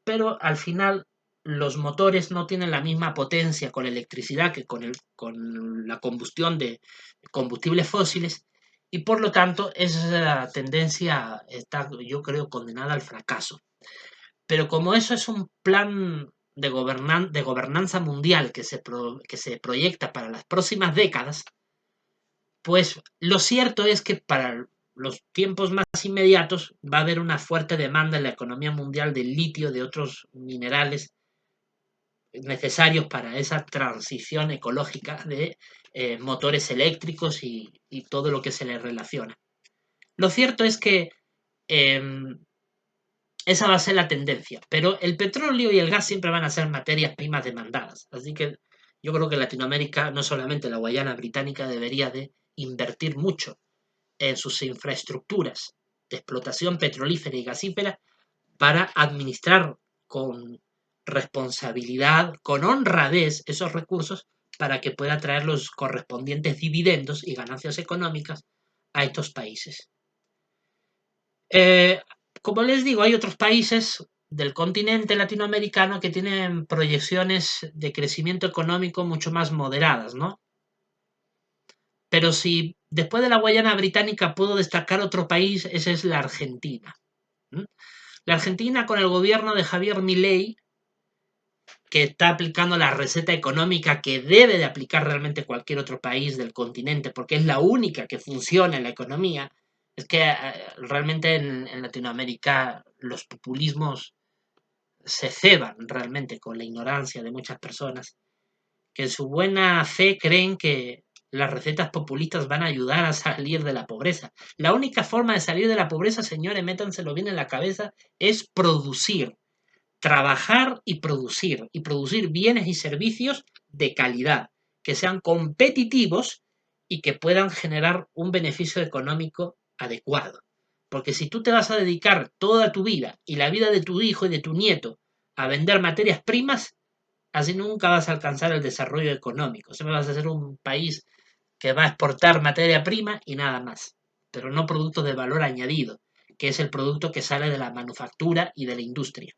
A: pero al final los motores no tienen la misma potencia con electricidad que con la combustión de combustibles fósiles y por lo tanto esa tendencia está, yo creo, condenada al fracaso. Pero como eso es un plan de gobernanza mundial que se proyecta para las próximas décadas, pues lo cierto es que para los tiempos más inmediatos va a haber una fuerte demanda en la economía mundial del litio, de otros minerales necesarios para esa transición ecológica de motores eléctricos y todo lo que se le relaciona. Lo cierto es que eh, esa va a ser la tendencia, pero el petróleo y el gas siempre van a ser materias primas demandadas. Así que yo creo que Latinoamérica, no solamente la Guayana Británica, debería de invertir mucho en sus infraestructuras de explotación petrolífera y gasífera para administrar con responsabilidad, con honradez esos recursos para que pueda traer los correspondientes dividendos y ganancias económicas a estos países. Eh, Como les digo, hay otros países del continente latinoamericano que tienen proyecciones de crecimiento económico mucho más moderadas, ¿no? Pero si después de la Guayana Británica puedo destacar otro país, ese es la Argentina. ¿Mm? La Argentina con el gobierno de Javier Milei, que está aplicando la receta económica que debe de aplicar realmente cualquier otro país del continente, porque es la única que funciona en la economía. Es que realmente en Latinoamérica los populismos se ceban realmente con la ignorancia de muchas personas que en su buena fe creen que las recetas populistas van a ayudar a salir de la pobreza. La única forma de salir de la pobreza, señores, métanselo bien en la cabeza, es producir, trabajar y producir bienes y servicios de calidad, que sean competitivos y que puedan generar un beneficio económico adecuado. Porque si tú te vas a dedicar toda tu vida y la vida de tu hijo y de tu nieto a vender materias primas, así nunca vas a alcanzar el desarrollo económico. Siempre vas a ser un país que va a exportar materia prima y nada más, pero no productos de valor añadido, que es el producto que sale de la manufactura y de la industria.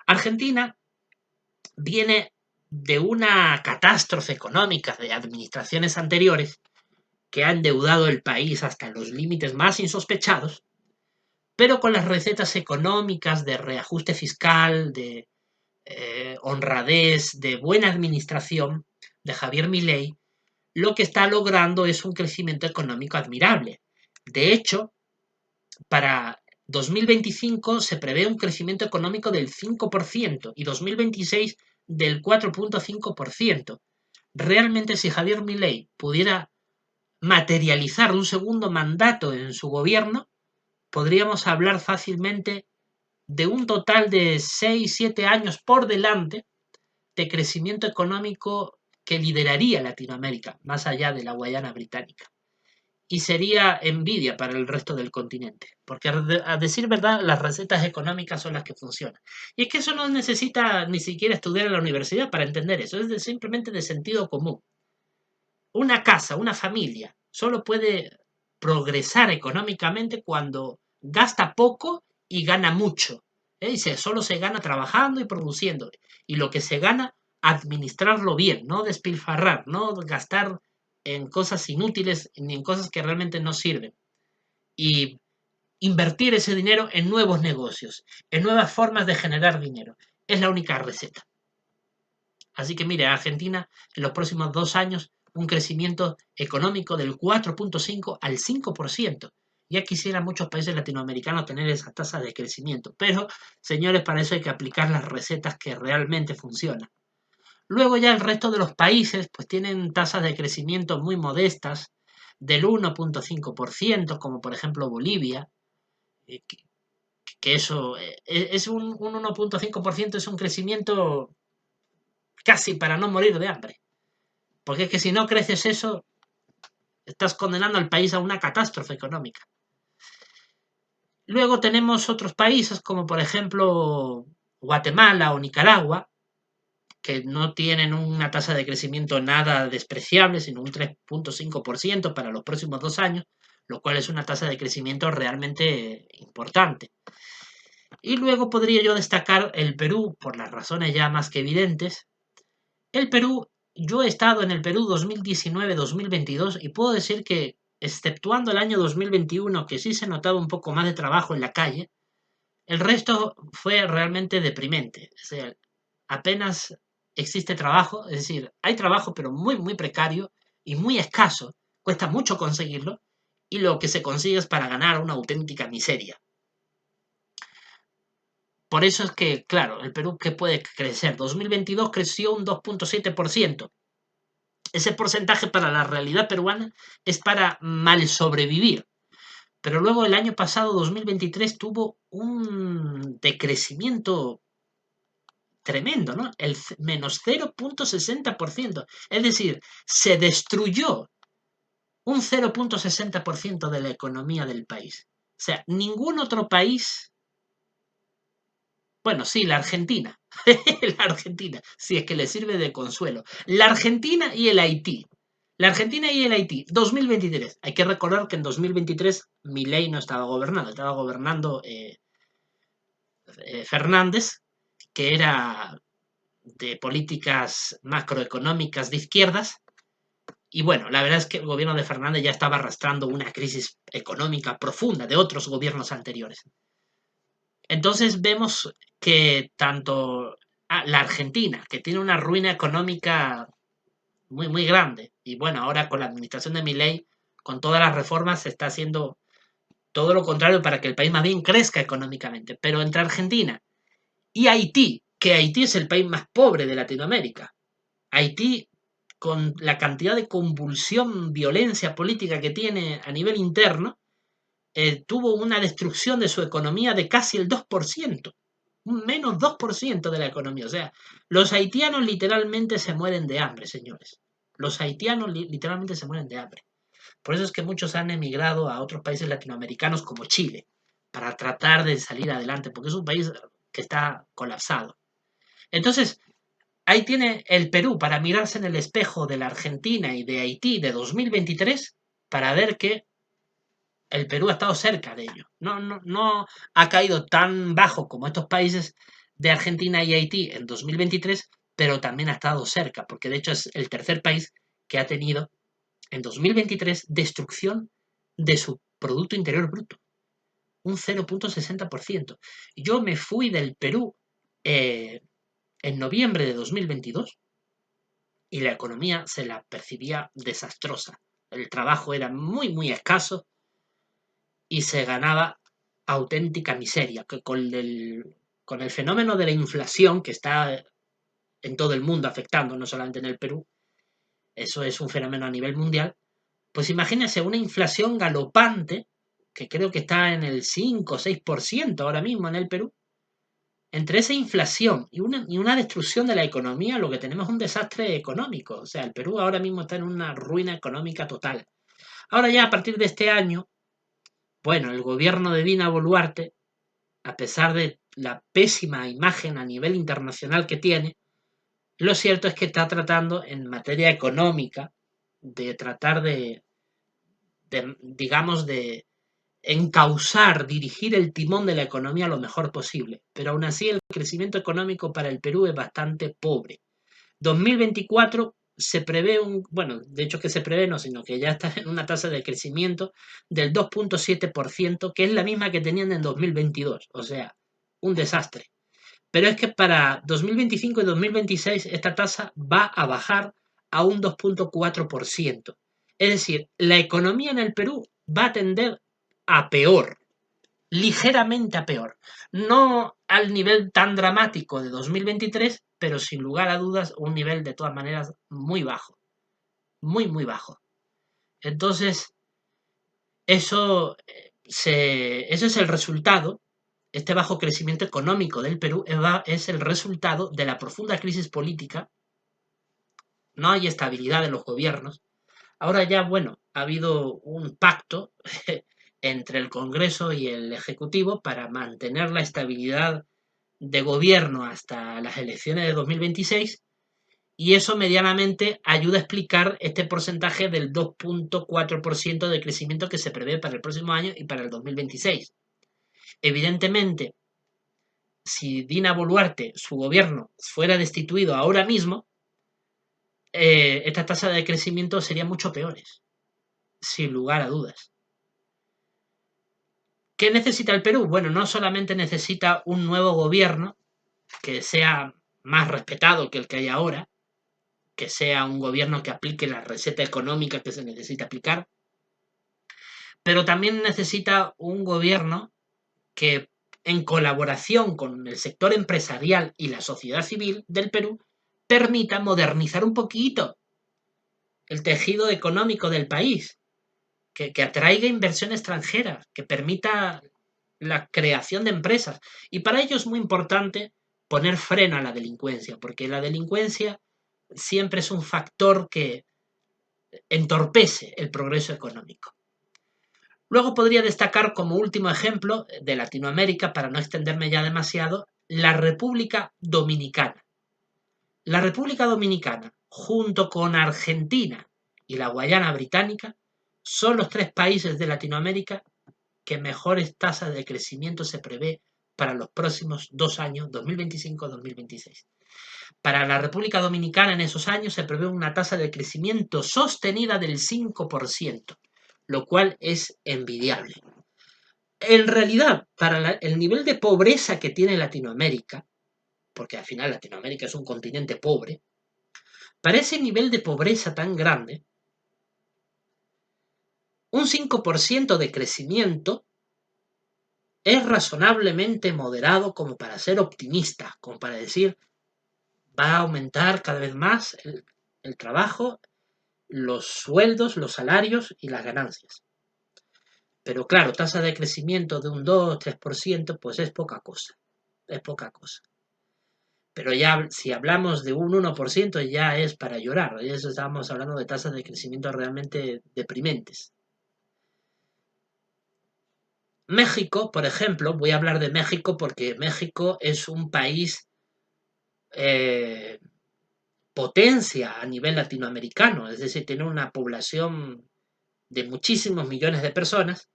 A: Argentina viene de una catástrofe económica de administraciones anteriores que ha endeudado el país hasta los límites más insospechados, pero con las recetas económicas de reajuste fiscal, de honradez, de buena administración de Javier Milei, lo que está logrando es un crecimiento económico admirable. De hecho, para 2025 se prevé un crecimiento económico del 5% y 2026 del 4,5%. Realmente, si Javier Milei pudiera materializar un segundo mandato en su gobierno, podríamos hablar fácilmente de un total de 6, 7 años por delante de crecimiento económico que lideraría Latinoamérica, más allá de la Guayana Británica. Y sería envidia para el resto del continente, porque a decir verdad, las recetas económicas son las que funcionan. Y es que eso no necesita ni siquiera estudiar en la universidad para entender eso, es simplemente de sentido común. Una casa, una familia, solo puede progresar económicamente cuando gasta poco y gana mucho. Y solo se gana trabajando y produciendo. Y lo que se gana, administrarlo bien, no despilfarrar, no gastar en cosas inútiles ni en cosas que realmente no sirven. Y invertir ese dinero en nuevos negocios, en nuevas formas de generar dinero. Es la única receta. Así que mire, Argentina en los próximos 2 años un crecimiento económico del 4,5 al 5%. Ya quisieran muchos países latinoamericanos tener esa tasa de crecimiento, pero señores, para eso hay que aplicar las recetas que realmente funcionan. Luego ya el resto de los países pues tienen tasas de crecimiento muy modestas, del 1,5%, como por ejemplo Bolivia, eh, que, que eso es un 1,5%, es un crecimiento casi para no morir de hambre. Porque es que si no creces eso, estás condenando al país a una catástrofe económica. Luego tenemos otros países como por ejemplo Guatemala o Nicaragua, que no tienen una tasa de crecimiento nada despreciable, sino un 3,5% para los próximos 2 años, lo cual es una tasa de crecimiento realmente importante. Y luego podría yo destacar el Perú, por las razones ya más que evidentes. El Perú, yo he estado en el Perú 2019-2022 y puedo decir que, exceptuando el año 2021, que sí se notaba un poco más de trabajo en la calle, el resto fue realmente deprimente. O sea, apenas existe trabajo, es decir, hay trabajo pero muy, muy precario y muy escaso. Cuesta mucho conseguirlo y lo que se consigue es para ganar una auténtica miseria. Por eso es que, claro, el Perú, ¿qué puede crecer? 2022 creció un 2,7%. Ese porcentaje para la realidad peruana es para mal sobrevivir. Pero luego el año pasado, 2023, tuvo un decrecimiento tremendo, ¿no? El menos 0,60%. Es decir, se destruyó un 0,60% de la economía del país. O sea, ningún otro país, bueno, sí, la Argentina, la Argentina, si es que le sirve de consuelo. La Argentina y el Haití. La Argentina y el Haití, 2023. Hay que recordar que en 2023 Milei no estaba gobernando Fernández, que era de políticas macroeconómicas de izquierdas. Y bueno, la verdad es que el gobierno de Fernández ya estaba arrastrando una crisis económica profunda de otros gobiernos anteriores. Entonces vemos que tanto la Argentina, que tiene una ruina económica muy, muy grande, y bueno, ahora con la administración de Milei, con todas las reformas, se está haciendo todo lo contrario para que el país más bien crezca económicamente. Pero entre Argentina y Haití, que Haití es el país más pobre de Latinoamérica, Haití, con la cantidad de convulsión, violencia política que tiene a nivel interno, tuvo una destrucción de su economía de casi el 2%, un menos 2% de la economía. O sea, los haitianos literalmente se mueren de hambre, señores. Los haitianos literalmente se mueren de hambre. Por eso es que muchos han emigrado a otros países latinoamericanos como Chile, para tratar de salir adelante, porque es un país que está colapsado. Entonces, ahí tiene el Perú para mirarse en el espejo de la Argentina y de Haití de 2023 para ver que el Perú ha estado cerca de ello. No, no, no ha caído tan bajo como estos países de Argentina y Haití en 2023, pero también ha estado cerca, porque de hecho es el tercer país que ha tenido en 2023 destrucción de su Producto Interior Bruto, un 0,60%. Yo me fui del Perú en noviembre de 2022 y la economía se la percibía desastrosa. El trabajo era muy, muy escaso y se ganaba auténtica miseria, que con el fenómeno de la inflación que está en todo el mundo afectando, no solamente en el Perú, eso es un fenómeno a nivel mundial, pues imagínense una inflación galopante, que creo que está en el 5 o 6% ahora mismo en el Perú. Entre esa inflación y una destrucción de la economía, lo que tenemos es un desastre económico. O sea, el Perú ahora mismo está en una ruina económica total. Ahora ya a partir de este año, bueno, el gobierno de Dina Boluarte, a pesar de la pésima imagen a nivel internacional que tiene, lo cierto es que está tratando en materia económica de tratar digamos, de encauzar, dirigir el timón de la economía lo mejor posible. Pero aún así el crecimiento económico para el Perú es bastante pobre. 2024 se prevé bueno, de hecho que se prevé no, sino que ya está en una tasa de crecimiento del 2,7%, que es la misma que tenían en 2022, o sea, un desastre. Pero es que para 2025 y 2026 esta tasa va a bajar a un 2,4%. Es decir, la economía en el Perú va a tender a peor, ligeramente a peor. No al nivel tan dramático de 2023, pero sin lugar a dudas un nivel de todas maneras muy bajo, muy, muy bajo. Entonces, eso es el resultado. Este bajo crecimiento económico del Perú es el resultado de la profunda crisis política. No hay estabilidad en los gobiernos. Ahora ya, bueno, ha habido un pacto entre el Congreso y el Ejecutivo para mantener la estabilidad de gobierno hasta las elecciones de 2026, y eso medianamente ayuda a explicar este porcentaje del 2,4% de crecimiento que se prevé para el próximo año y para el 2026. Evidentemente, si Dina Boluarte, su gobierno, fuera destituido ahora mismo, esta tasa de crecimiento sería mucho peores, sin lugar a dudas. ¿Qué necesita el Perú? Bueno, no solamente necesita un nuevo gobierno que sea más respetado que el que hay ahora, que sea un gobierno que aplique la receta económica que se necesita aplicar, pero también necesita un gobierno que, en colaboración con el sector empresarial y la sociedad civil del Perú, permita modernizar un poquito el tejido económico del país, que atraiga inversión extranjera, que permita la creación de empresas. Y para ello es muy importante poner freno a la delincuencia, porque la delincuencia siempre es un factor que entorpece el progreso económico. Luego podría destacar como último ejemplo de Latinoamérica, para no extenderme ya demasiado, la República Dominicana. La República Dominicana, junto con Argentina y la Guayana Británica, son los 3 países de Latinoamérica que mejores tasas de crecimiento se prevé para los próximos 2 años, 2025-2026. Para la República Dominicana en esos años se prevé una tasa de crecimiento sostenida del 5%, lo cual es envidiable. En realidad, para el nivel de pobreza que tiene Latinoamérica, porque al final Latinoamérica es un continente pobre, para ese nivel de pobreza tan grande, un 5% de crecimiento es razonablemente moderado como para ser optimista, como para decir, va a aumentar cada vez más el trabajo, los sueldos, los salarios y las ganancias. Pero claro, tasa de crecimiento de un 2-3%, pues es poca cosa, es poca cosa. Pero ya si hablamos de un 1% ya es para llorar, y eso estamos hablando de tasas de crecimiento realmente deprimentes. México, por ejemplo, voy a hablar de México porque México es un país eh, potencia a nivel latinoamericano, es decir, tiene una población de muchísimos millones de personas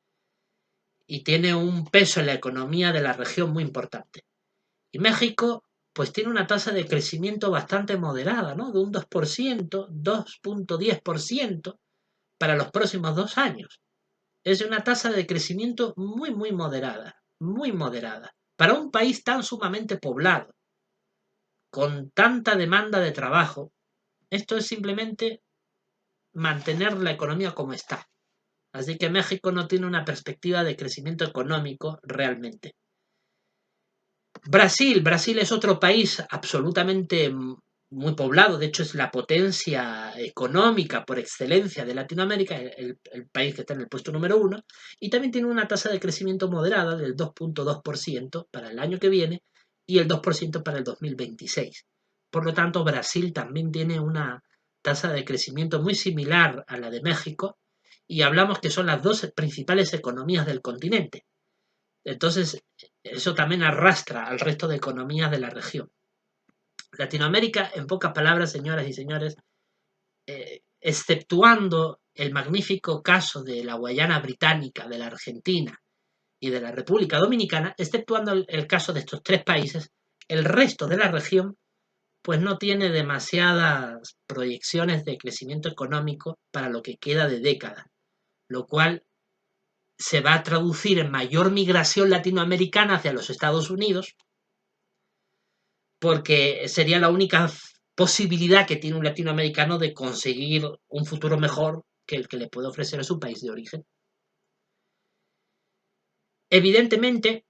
A: y tiene un peso en la economía de la región muy importante. Y México, pues tiene una tasa de crecimiento bastante moderada, ¿no? De un 2%, 2,10% para los próximos 2 años. Es una tasa de crecimiento muy, muy moderada, muy moderada. Para un país tan sumamente poblado, con tanta demanda de trabajo, esto es simplemente mantener la economía como está. Así que México no tiene una perspectiva de crecimiento económico realmente. Brasil es otro país absolutamente muy poblado, de hecho es la potencia económica por excelencia de Latinoamérica, el país que está en el puesto número 1, y también tiene una tasa de crecimiento moderada del 2,2% para el año que viene y el 2% para el 2026. Por lo tanto, Brasil también tiene una tasa de crecimiento muy similar a la de México, y hablamos que son las 2 principales economías del continente. Entonces, eso también arrastra al resto de economías de la región. Latinoamérica, en pocas palabras, señoras y señores, exceptuando el magnífico caso de la Guayana Británica, de la Argentina y de la República Dominicana, exceptuando el caso de estos 3 países, el resto de la región pues no tiene demasiadas proyecciones de crecimiento económico para lo que queda de década, lo cual se va a traducir en mayor migración latinoamericana hacia los Estados Unidos, porque sería la única posibilidad que tiene un latinoamericano de conseguir un futuro mejor que el que le puede ofrecer a su país de origen. Evidentemente,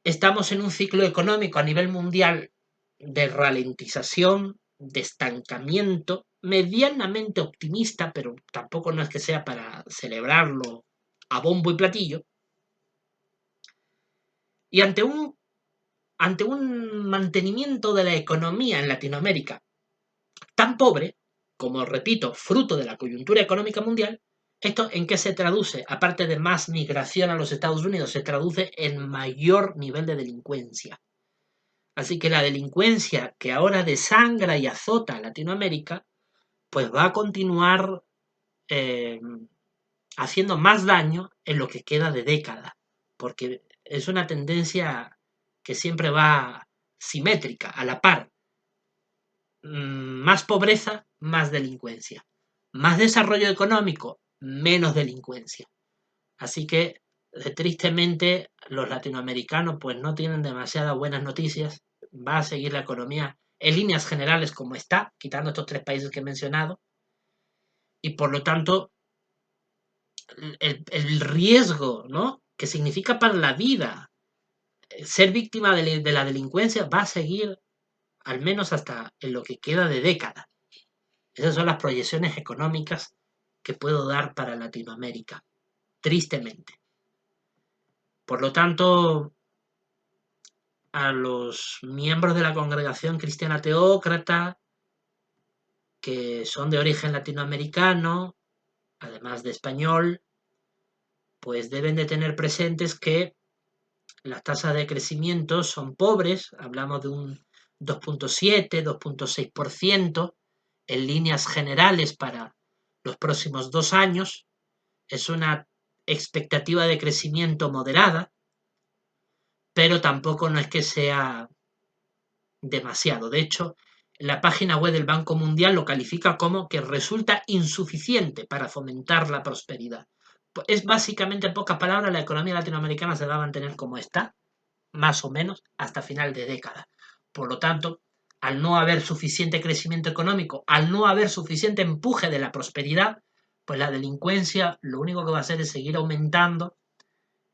A: estamos en un ciclo económico a nivel mundial de ralentización, de estancamiento, medianamente optimista, pero tampoco no es que sea para celebrarlo a bombo y platillo. Y ante un mantenimiento de la economía en Latinoamérica tan pobre, como repito, fruto de la coyuntura económica mundial, ¿esto en qué se traduce? Aparte de más migración a los Estados Unidos, se traduce en mayor nivel de delincuencia. Así que la delincuencia que ahora desangra y azota a Latinoamérica, pues va a continuar eh, haciendo más daño en lo que queda de década, porque es una tendencia que siempre va simétrica, a la par. Más pobreza, más delincuencia. Más desarrollo económico, menos delincuencia. Así que, tristemente, los latinoamericanos pues no tienen demasiadas buenas noticias. Va a seguir la economía en líneas generales como está, quitando estos 3 países que he mencionado. Y por lo tanto, el riesgo, ¿no?, que significa para la vida ser víctima de la delincuencia va a seguir al menos hasta en lo que queda de década. Esas son las proyecciones económicas que puedo dar para Latinoamérica, tristemente. Por lo tanto, a los miembros de la congregación cristiana teócrata, que son de origen latinoamericano, además de español, pues deben de tener presentes que las tasas de crecimiento son pobres, hablamos de un 2.7, 2.6% en líneas generales para los próximos 2 años. Es una expectativa de crecimiento moderada, pero tampoco no es que sea demasiado. De hecho, la página web del Banco Mundial lo califica como que resulta insuficiente para fomentar la prosperidad. Es básicamente, en pocas palabras, la economía latinoamericana se va a mantener como está, más o menos, hasta final de década. Por lo tanto, al no haber suficiente crecimiento económico, al no haber suficiente empuje de la prosperidad, pues la delincuencia lo único que va a hacer es seguir aumentando,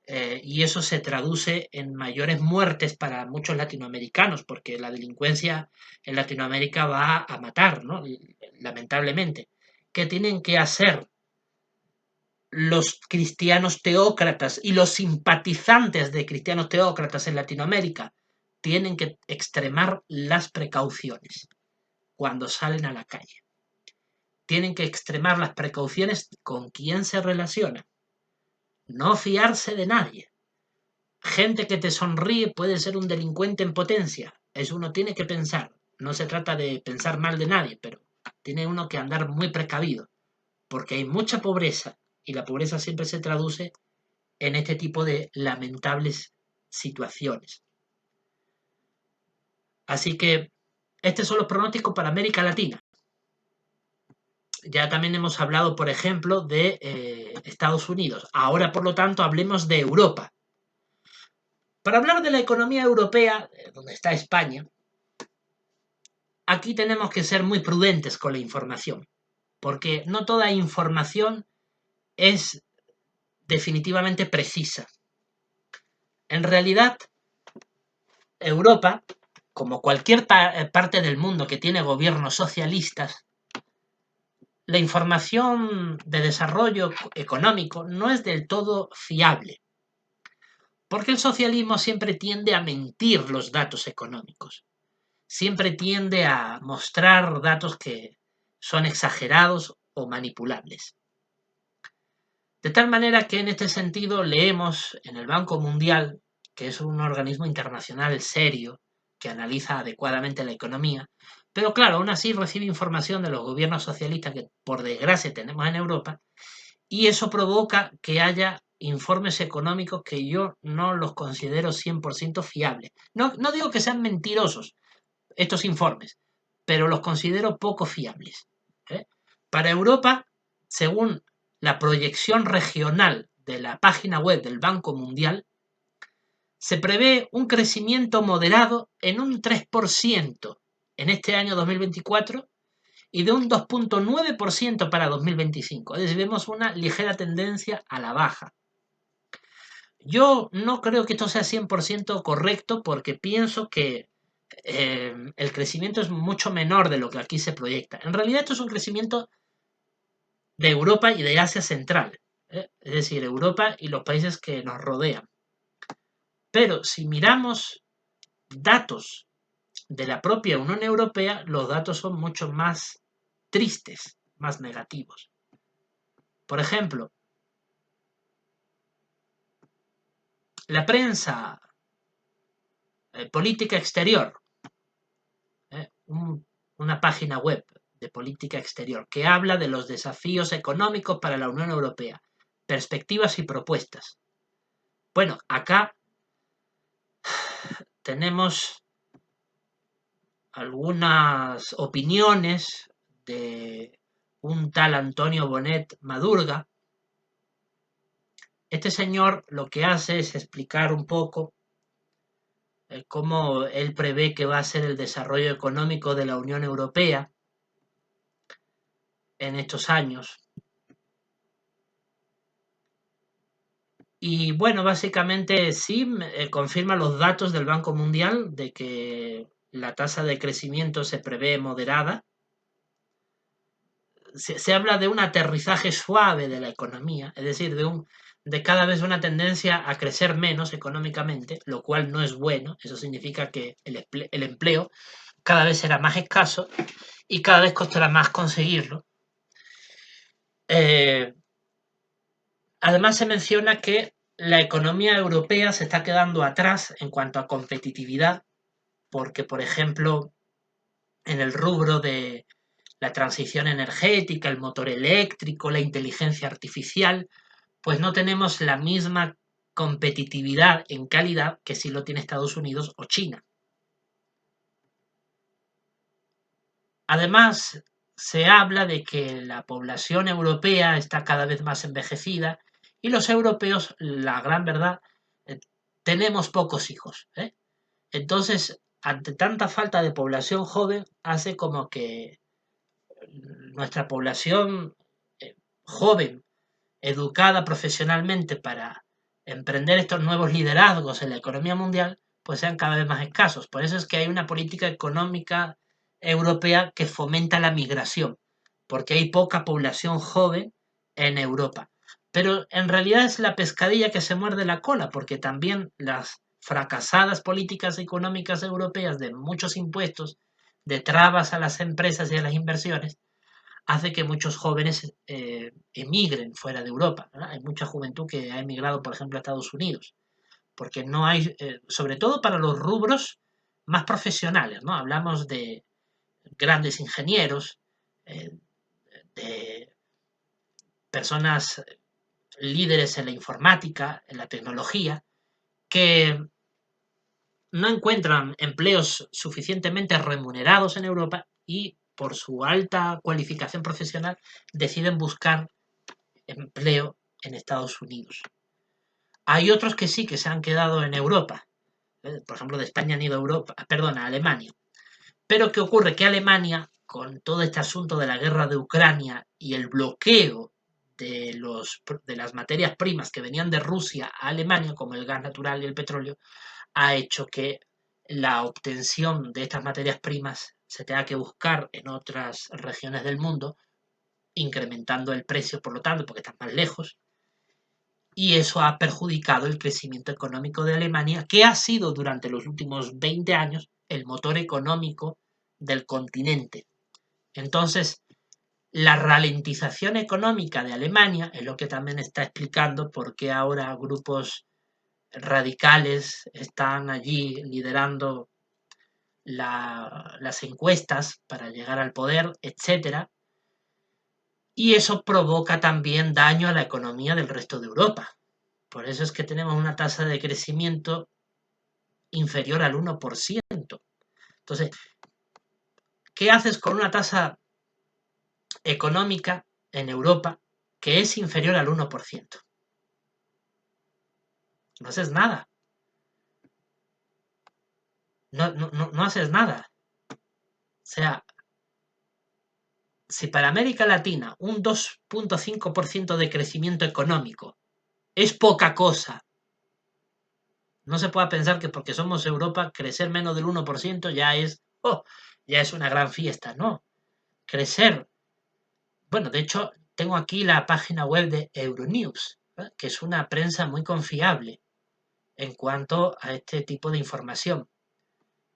A: y eso se traduce en mayores muertes para muchos latinoamericanos, porque la delincuencia en Latinoamérica va a matar, ¿no?, lamentablemente. ¿Qué tienen que hacer los cristianos teócratas y los simpatizantes de cristianos teócratas en Latinoamérica? Tienen que extremar las precauciones cuando salen a la calle. Tienen que extremar las precauciones con quién se relaciona. No fiarse de nadie. Gente que te sonríe puede ser un delincuente en potencia. Eso uno tiene que pensar. No se trata de pensar mal de nadie, pero tiene uno que andar muy precavido, porque hay mucha pobreza y la pobreza siempre se traduce en este tipo de lamentables situaciones. Así que estos son los pronósticos para América Latina. Ya también hemos hablado, por ejemplo, de Estados Unidos. Ahora, por lo tanto, hablemos de Europa. Para hablar de la economía europea, donde está España, aquí tenemos que ser muy prudentes con la información, porque no toda información es definitivamente precisa. En realidad, Europa, como cualquier parte del mundo que tiene gobiernos socialistas, la información de desarrollo económico no es del todo fiable, porque el socialismo siempre tiende a mentir los datos económicos, siempre tiende a mostrar datos que son exagerados o manipulables. De tal manera que en este sentido leemos en el Banco Mundial, que es un organismo internacional serio que analiza adecuadamente la economía, pero claro, aún así recibe información de los gobiernos socialistas que por desgracia tenemos en Europa, y eso provoca que haya informes económicos que yo no los considero 100% fiables. No digo que sean mentirosos estos informes, pero los considero poco fiables. Para Europa, según la proyección regional de la página web del Banco Mundial, se prevé un crecimiento moderado en un 3% en este año 2024 y de un 2.9% para 2025. Es decir, vemos una ligera tendencia a la baja. Yo no creo que esto sea 100% correcto porque pienso que el crecimiento es mucho menor de lo que aquí se proyecta. En realidad esto es un crecimiento de Europa y de Asia Central, es decir, Europa y los países que nos rodean. Pero si miramos datos de la propia Unión Europea, los datos son mucho más tristes, más negativos. Por ejemplo, la prensa política exterior, una página web de política exterior que habla de los desafíos económicos para la Unión Europea, perspectivas y propuestas. Bueno, acá tenemos algunas opiniones de un tal Antonio Bonet Madurga. Este señor lo que hace es explicar un poco cómo él prevé que va a ser el desarrollo económico de la Unión Europea en estos años. Y bueno, básicamente sí confirma los datos del Banco Mundial de que la tasa de crecimiento se prevé moderada. Se habla de un aterrizaje suave de la economía, es decir, de cada vez una tendencia a crecer menos económicamente, lo cual no es bueno. Eso significa que el empleo cada vez será más escaso y cada vez costará más conseguirlo. Además se menciona que la economía europea se está quedando atrás en cuanto a competitividad, porque, por ejemplo, en el rubro de la transición energética, el motor eléctrico, la inteligencia artificial, pues no tenemos la misma competitividad en calidad que si lo tiene Estados Unidos o China. Además, se habla de que la población europea está cada vez más envejecida y los europeos, la gran verdad, eh, tenemos pocos hijos. Entonces, ante tanta falta de población joven, hace como que nuestra población joven, educada profesionalmente para emprender estos nuevos liderazgos en la economía mundial, pues sean cada vez más escasos. Por eso es que hay una política económica europea que fomenta la migración, porque hay poca población joven en Europa. Pero en realidad es la pescadilla que se muerde la cola, porque también las fracasadas políticas económicas europeas de muchos impuestos, de trabas a las empresas y a las inversiones, hace que muchos jóvenes emigren fuera de Europa, ¿verdad? Hay mucha juventud que ha emigrado, por ejemplo, a Estados Unidos, porque no hay, sobre todo para los rubros más profesionales, ¿no? Hablamos de grandes ingenieros, eh, de personas líderes en la informática, en la tecnología, que no encuentran empleos suficientemente remunerados en Europa y por su alta cualificación profesional deciden buscar empleo en Estados Unidos. Hay otros que sí que se han quedado en Europa. Por ejemplo, de España han ido a Europa, perdón, a Alemania. Pero ¿qué ocurre? Que Alemania, con todo este asunto de la guerra de Ucrania y el bloqueo de las materias primas que venían de Rusia a Alemania, como el gas natural y el petróleo, ha hecho que la obtención de estas materias primas se tenga que buscar en otras regiones del mundo, incrementando el precio, por lo tanto, porque están más lejos, y eso ha perjudicado el crecimiento económico de Alemania, que ha sido durante los últimos 20 años el motor económico del continente. Entonces, la ralentización económica de Alemania es lo que también está explicando por qué ahora grupos radicales están allí liderando las encuestas para llegar al poder, etcétera. Y eso provoca también daño a la economía del resto de Europa. Por eso es que tenemos una tasa de crecimiento inferior al 1%. Entonces, ¿qué haces con una tasa económica en Europa que es inferior al 1%? No haces nada. No haces nada. O sea, si para América Latina un 2,5% de crecimiento económico es poca cosa No se pueda pensar que porque somos Europa, crecer menos del 1% ya es una gran fiesta, ¿no? Crecer, bueno, de hecho, tengo aquí la página web de Euronews, que es una prensa muy confiable en cuanto a este tipo de información.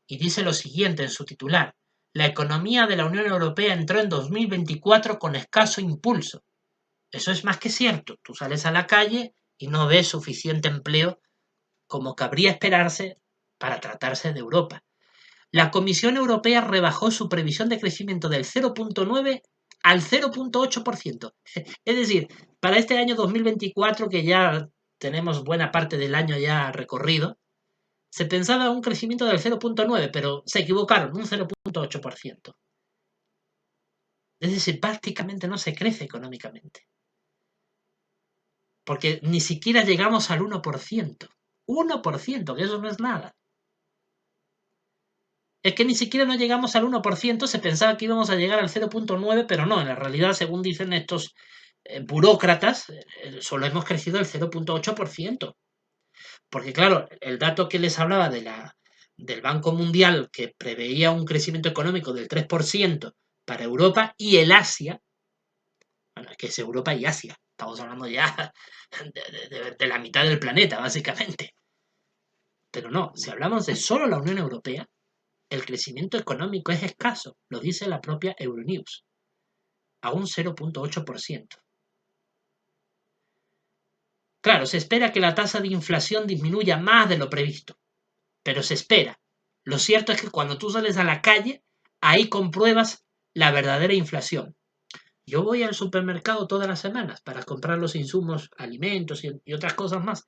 A: Y dice lo siguiente en su titular: la economía de la Unión Europea entró en 2024 con escaso impulso. Eso es más que cierto. Tú sales a la calle y no ves suficiente empleo como cabría esperarse para tratarse de Europa. La Comisión Europea rebajó su previsión de crecimiento del 0,9 al 0,8%. Es decir, para este año 2024, que ya tenemos buena parte del año ya recorrido, se pensaba un crecimiento del 0,9, pero se equivocaron, un 0,8%. Es decir, prácticamente no se crece económicamente, porque ni siquiera llegamos al 1%. 1%, que eso no es nada. Es que ni siquiera no llegamos al 1%, se pensaba que íbamos a llegar al 0,9, pero no, en la realidad, según dicen estos burócratas, solo hemos crecido el 0,8%. Porque claro, el dato que les hablaba del Banco Mundial, que preveía un crecimiento económico del 3% para Europa y el Asia, bueno, es que es Europa y Asia, estamos hablando ya de la mitad del planeta, básicamente. Pero no, si hablamos de solo la Unión Europea, el crecimiento económico es escaso, lo dice la propia Euronews, a un 0,8%. Claro, se espera que la tasa de inflación disminuya más de lo previsto, pero se espera. Lo cierto es que cuando tú sales a la calle, ahí compruebas la verdadera inflación. Yo voy al supermercado todas las semanas para comprar los insumos, alimentos y otras cosas más.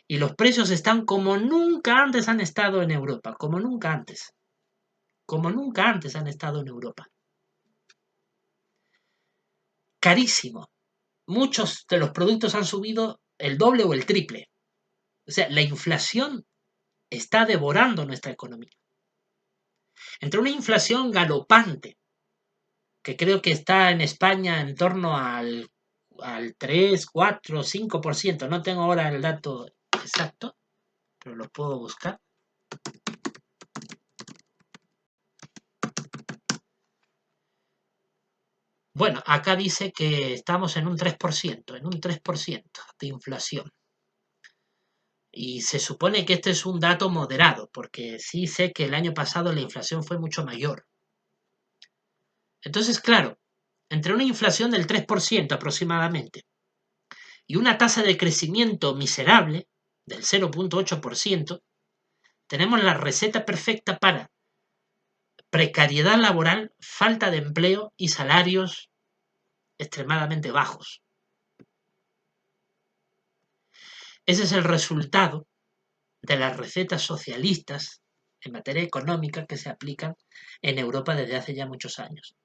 A: Y los precios están como nunca antes han estado en Europa, como nunca antes. Como nunca antes han estado en Europa. Carísimo. Muchos de los productos han subido el doble o el triple. O sea, la inflación está devorando nuestra economía. Entre una inflación galopante, que creo que está en España en torno al 3, 4, 5%. No tengo ahora el dato exacto, pero lo puedo buscar. Bueno, acá dice que estamos en un 3%, en un 3% de inflación. Y se supone que este es un dato moderado, porque sí sé que el año pasado la inflación fue mucho mayor. Entonces, claro, entre una inflación del 3% aproximadamente y una tasa de crecimiento miserable del 0,8%, tenemos la receta perfecta para precariedad laboral, falta de empleo y salarios extremadamente bajos. Ese es el resultado de las recetas socialistas en materia económica que se aplican en Europa desde hace ya muchos años.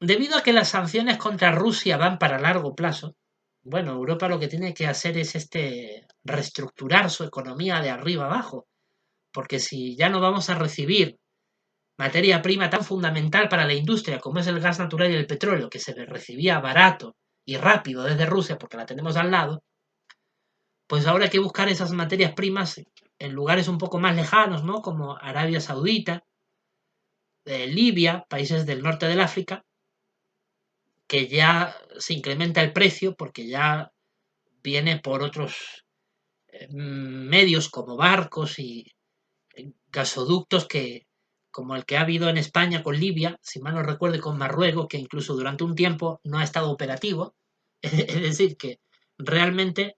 A: Debido a que las sanciones contra Rusia van para largo plazo, bueno, Europa lo que tiene que hacer es reestructurar su economía de arriba abajo, porque si ya no vamos a recibir materia prima tan fundamental para la industria como es el gas natural y el petróleo, que se recibía barato y rápido desde Rusia porque la tenemos al lado, pues ahora hay que buscar esas materias primas en lugares un poco más lejanos, ¿no? Como Arabia Saudita, Libia, países del norte del África, que ya se incrementa el precio porque ya viene por otros medios como barcos y gasoductos como el que ha habido en España con Libia, si mal no recuerdo, y con Marruecos, que incluso durante un tiempo no ha estado operativo. Es decir, que realmente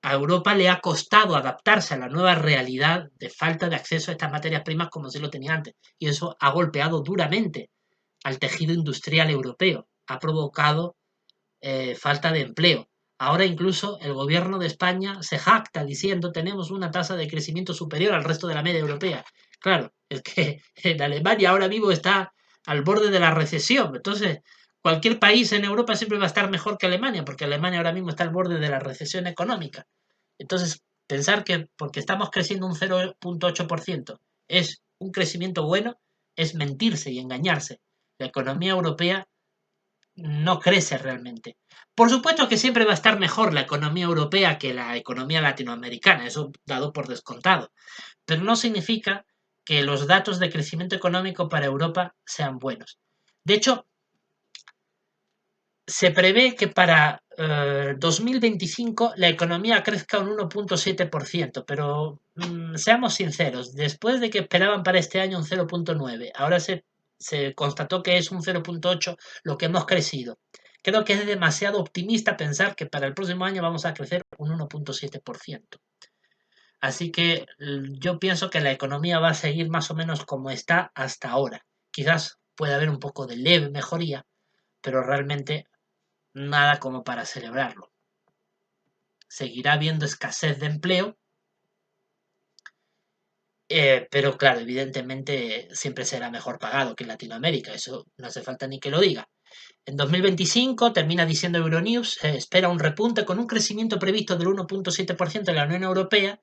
A: a Europa le ha costado adaptarse a la nueva realidad de falta de acceso a estas materias primas como se lo tenía antes. Y eso ha golpeado duramente al tejido industrial europeo, ha provocado falta de empleo. Ahora incluso el gobierno de España se jacta diciendo tenemos una tasa de crecimiento superior al resto de la media europea. Claro, es que en Alemania ahora mismo está al borde de la recesión. Entonces, cualquier país en Europa siempre va a estar mejor que Alemania, porque Alemania ahora mismo está al borde de la recesión económica. Entonces, pensar que porque estamos creciendo un 0,8% es un crecimiento bueno es mentirse y engañarse. La economía europea no crece realmente. Por supuesto que siempre va a estar mejor la economía europea que la economía latinoamericana, eso dado por descontado, pero no significa que los datos de crecimiento económico para Europa sean buenos. De hecho, se prevé que para 2025 la economía crezca un 1,7%, pero seamos sinceros, después de que esperaban para este año un 0,9, ahora se constató que es un 0,8 lo que hemos crecido. Creo que es demasiado optimista pensar que para el próximo año vamos a crecer un 1,7%. Así que yo pienso que la economía va a seguir más o menos como está hasta ahora. Quizás pueda haber un poco de leve mejoría, pero realmente nada como para celebrarlo. Seguirá habiendo escasez de empleo, pero claro, evidentemente siempre será mejor pagado que en Latinoamérica, eso no hace falta ni que lo diga. En 2025, termina diciendo Euronews, se espera un repunte con un crecimiento previsto del 1,7% en la Unión Europea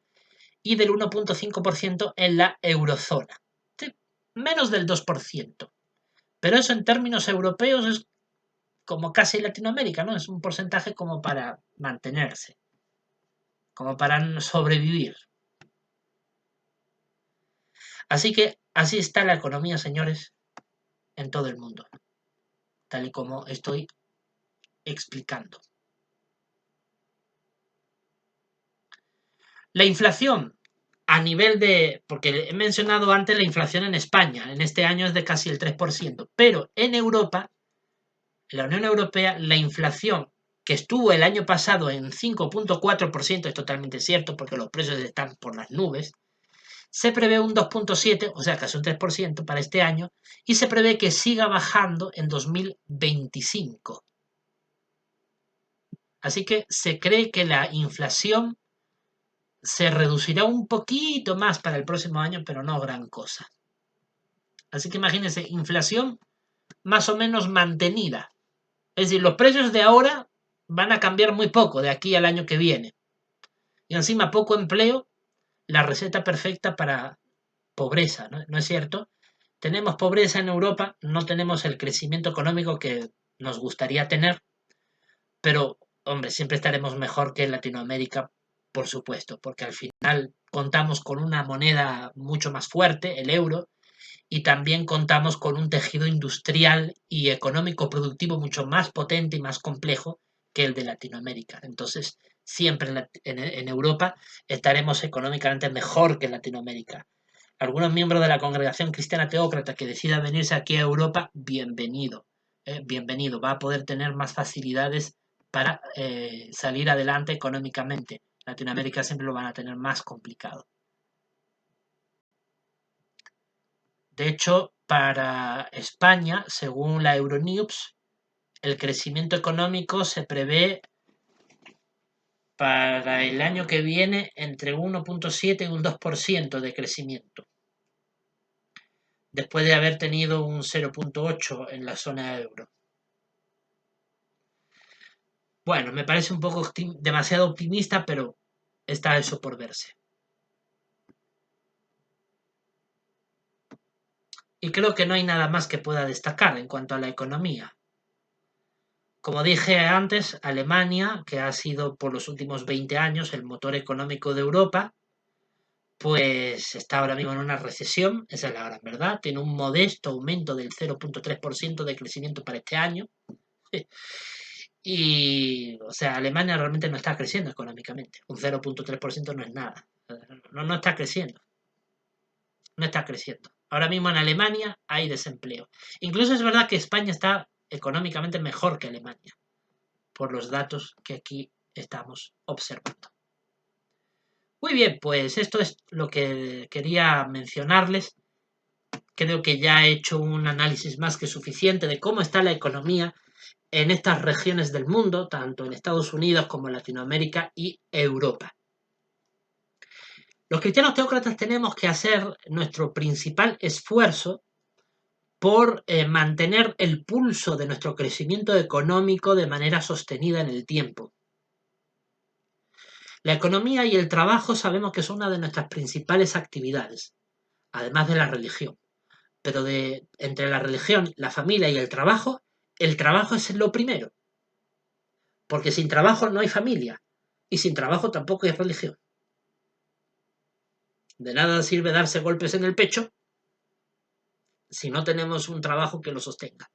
A: y del 1,5% en la eurozona. Sí, menos del 2%. Pero eso en términos europeos es como casi Latinoamérica, ¿no? Es un porcentaje como para mantenerse, como para sobrevivir. Así que así está la economía, señores, en todo el mundo, tal y como estoy explicando. La inflación a nivel de, porque he mencionado antes la inflación en España, en este año es de casi el 3%, pero en Europa, en la Unión Europea, la inflación que estuvo el año pasado en 5,4%, es totalmente cierto porque los precios están por las nubes, se prevé un 2,7%, o sea, casi un 3% para este año, y se prevé que siga bajando en 2025. Así que se cree que la inflación se reducirá un poquito más para el próximo año, pero no gran cosa. Así que imagínense, inflación más o menos mantenida. Es decir, los precios de ahora van a cambiar muy poco de aquí al año que viene. Y encima poco empleo, la receta perfecta para pobreza, ¿no? ¿No es cierto? Tenemos pobreza en Europa, no tenemos el crecimiento económico que nos gustaría tener, pero, hombre, siempre estaremos mejor que en Latinoamérica, por supuesto, porque al final contamos con una moneda mucho más fuerte, el euro, y también contamos con un tejido industrial y económico productivo mucho más potente y más complejo que el de Latinoamérica. Entonces, siempre en Europa estaremos económicamente mejor que en Latinoamérica. Algunos miembros de la congregación cristiana teócrata que decida venirse aquí a Europa, bienvenido. Bienvenido, va a poder tener más facilidades para salir adelante económicamente. Latinoamérica siempre lo van a tener más complicado. De hecho, para España, según la Euronews, el crecimiento económico se prevé para el año que viene entre 1,7 y un 2% de crecimiento, después de haber tenido un 0,8 en la zona euro. Bueno, me parece un poco demasiado optimista, pero está eso por verse. Y creo que no hay nada más que pueda destacar en cuanto a la economía. Como dije antes, Alemania, que ha sido por los últimos 20 años el motor económico de Europa, pues está ahora mismo en una recesión, esa es la gran verdad, tiene un modesto aumento del 0,3% de crecimiento para este año. Y, o sea, Alemania realmente no está creciendo económicamente. Un 0,3% no es nada. No está creciendo. No está creciendo. Ahora mismo en Alemania hay desempleo. Incluso es verdad que España está económicamente mejor que Alemania, por los datos que aquí estamos observando. Muy bien, pues esto es lo que quería mencionarles. Creo que ya he hecho un análisis más que suficiente de cómo está la economía en estas regiones del mundo, tanto en Estados Unidos como en Latinoamérica y Europa. Los cristianos teócratas tenemos que hacer nuestro principal esfuerzo por mantener el pulso de nuestro crecimiento económico de manera sostenida en el tiempo. La economía y el trabajo sabemos que son una de nuestras principales actividades, además de la religión. Pero entre la religión, la familia y el trabajo es lo primero. Porque sin trabajo no hay familia. Y sin trabajo tampoco hay religión. De nada sirve darse golpes en el pecho si no tenemos un trabajo que lo sostenga.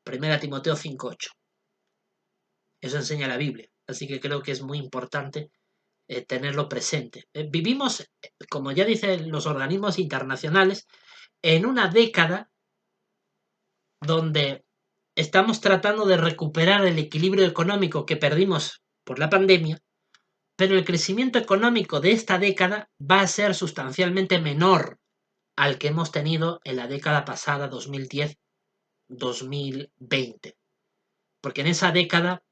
A: 1 Timoteo 5:8. Eso enseña la Biblia. Así que creo que es muy importante tenerlo presente. Vivimos, como ya dicen los organismos internacionales, en una década donde estamos tratando de recuperar el equilibrio económico que perdimos por la pandemia, pero el crecimiento económico de esta década va a ser sustancialmente menor al que hemos tenido en la década pasada, 2010-2020. Porque en esa década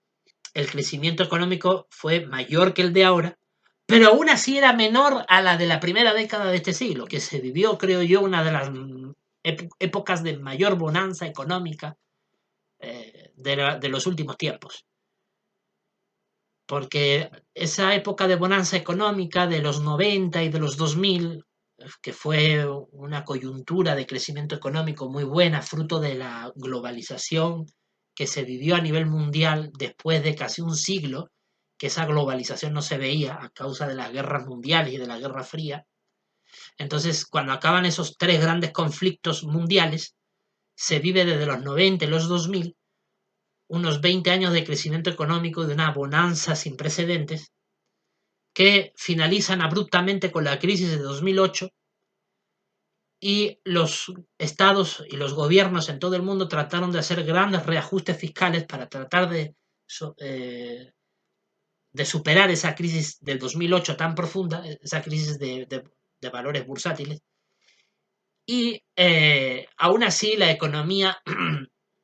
A: el crecimiento económico fue mayor que el de ahora, pero aún así era menor a la de la primera década de este siglo, que se vivió, creo yo, una de las épocas de mayor bonanza económica de los últimos tiempos. Porque esa época de bonanza económica de los 90 y de los 2000, que fue una coyuntura de crecimiento económico muy buena, fruto de la globalización que se vivió a nivel mundial después de casi un siglo, que esa globalización no se veía a causa de las guerras mundiales y de la Guerra Fría. Entonces, cuando acaban esos tres grandes conflictos mundiales, se vive desde los 90 y los 2000 unos 20 años de crecimiento económico, de una bonanza sin precedentes, que finalizan abruptamente con la crisis de 2008 y los estados y los gobiernos en todo el mundo trataron de hacer grandes reajustes fiscales para tratar de superar esa crisis del 2008 tan profunda, esa crisis de valores bursátiles. Y aún así la economía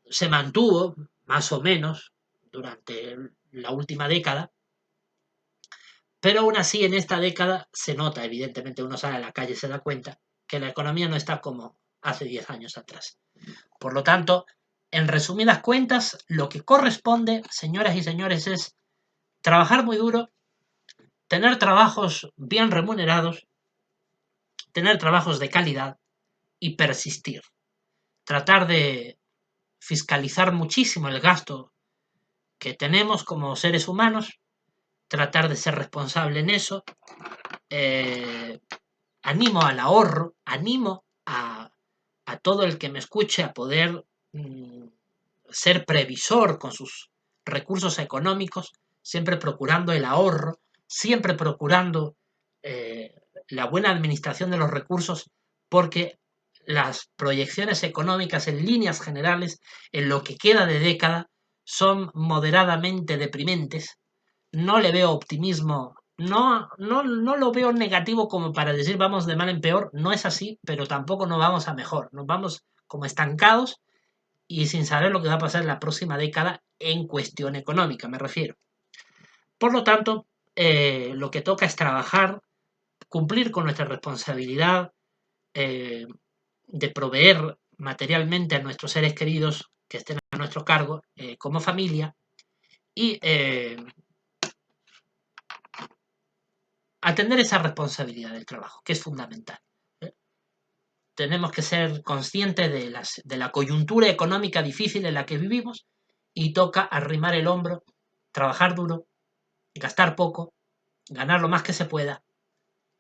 A: se mantuvo más o menos durante la última década, pero aún así en esta década se nota, evidentemente uno sale a la calle y se da cuenta, que la economía no está como hace 10 años atrás. Por lo tanto, en resumidas cuentas, lo que corresponde, señoras y señores, es trabajar muy duro, tener trabajos bien remunerados, tener trabajos de calidad y persistir. Tratar de fiscalizar muchísimo el gasto que tenemos como seres humanos, tratar de ser responsable en eso. Animo al ahorro, animo a todo el que me escuche a poder ser previsor con sus recursos económicos, siempre procurando el ahorro, siempre procurando la buena administración de los recursos, porque las proyecciones económicas en líneas generales, en lo que queda de década, son moderadamente deprimentes. No le veo optimismo, no lo veo negativo como para decir vamos de mal en peor, no es así, pero tampoco nos vamos a mejor, nos vamos como estancados y sin saber lo que va a pasar en la próxima década en cuestión económica, me refiero. Por lo tanto, lo que toca es trabajar, cumplir con nuestra responsabilidad de proveer materialmente a nuestros seres queridos que estén a nuestro cargo como familia y atender esa responsabilidad del trabajo, que es fundamental. Tenemos que ser conscientes de la coyuntura económica difícil en la que vivimos y toca arrimar el hombro, trabajar duro, gastar poco, ganar lo más que se pueda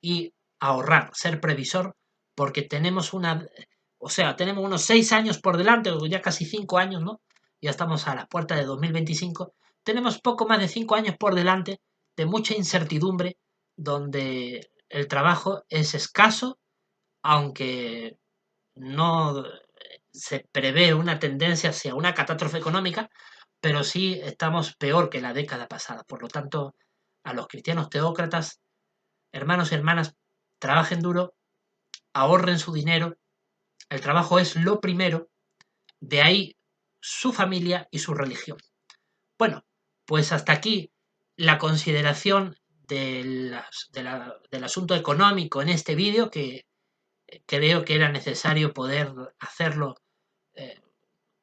A: y ahorrar, ser previsor, porque tenemos tenemos unos 6 años por delante, o ya casi 5 años, ¿no? Ya estamos a las puertas de 2025. Tenemos poco más de 5 años por delante de mucha incertidumbre, donde el trabajo es escaso, aunque no se prevé una tendencia hacia una catástrofe económica, pero sí estamos peor que la década pasada. Por lo tanto, a los cristianos teócratas, hermanos y hermanas, trabajen duro, ahorren su dinero, el trabajo es lo primero, de ahí su familia y su religión. Bueno, pues hasta aquí la consideración del asunto económico en este vídeo, que creo que era necesario poder hacerlo eh,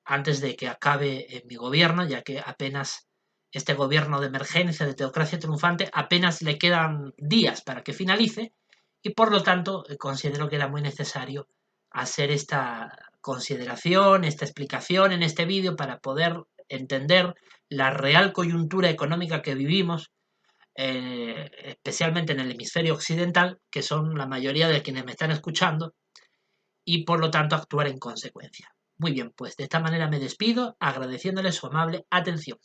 A: antes de que acabe mi gobierno, ya que apenas este gobierno de emergencia, de teocracia triunfante, apenas le quedan días para que finalice y por lo tanto considero que era muy necesario hacer esta consideración, esta explicación en este vídeo para poder entender la real coyuntura económica que vivimos, especialmente en el hemisferio occidental, que son la mayoría de quienes me están escuchando, y por lo tanto actuar en consecuencia. Muy bien, pues de esta manera me despido agradeciéndole su amable atención.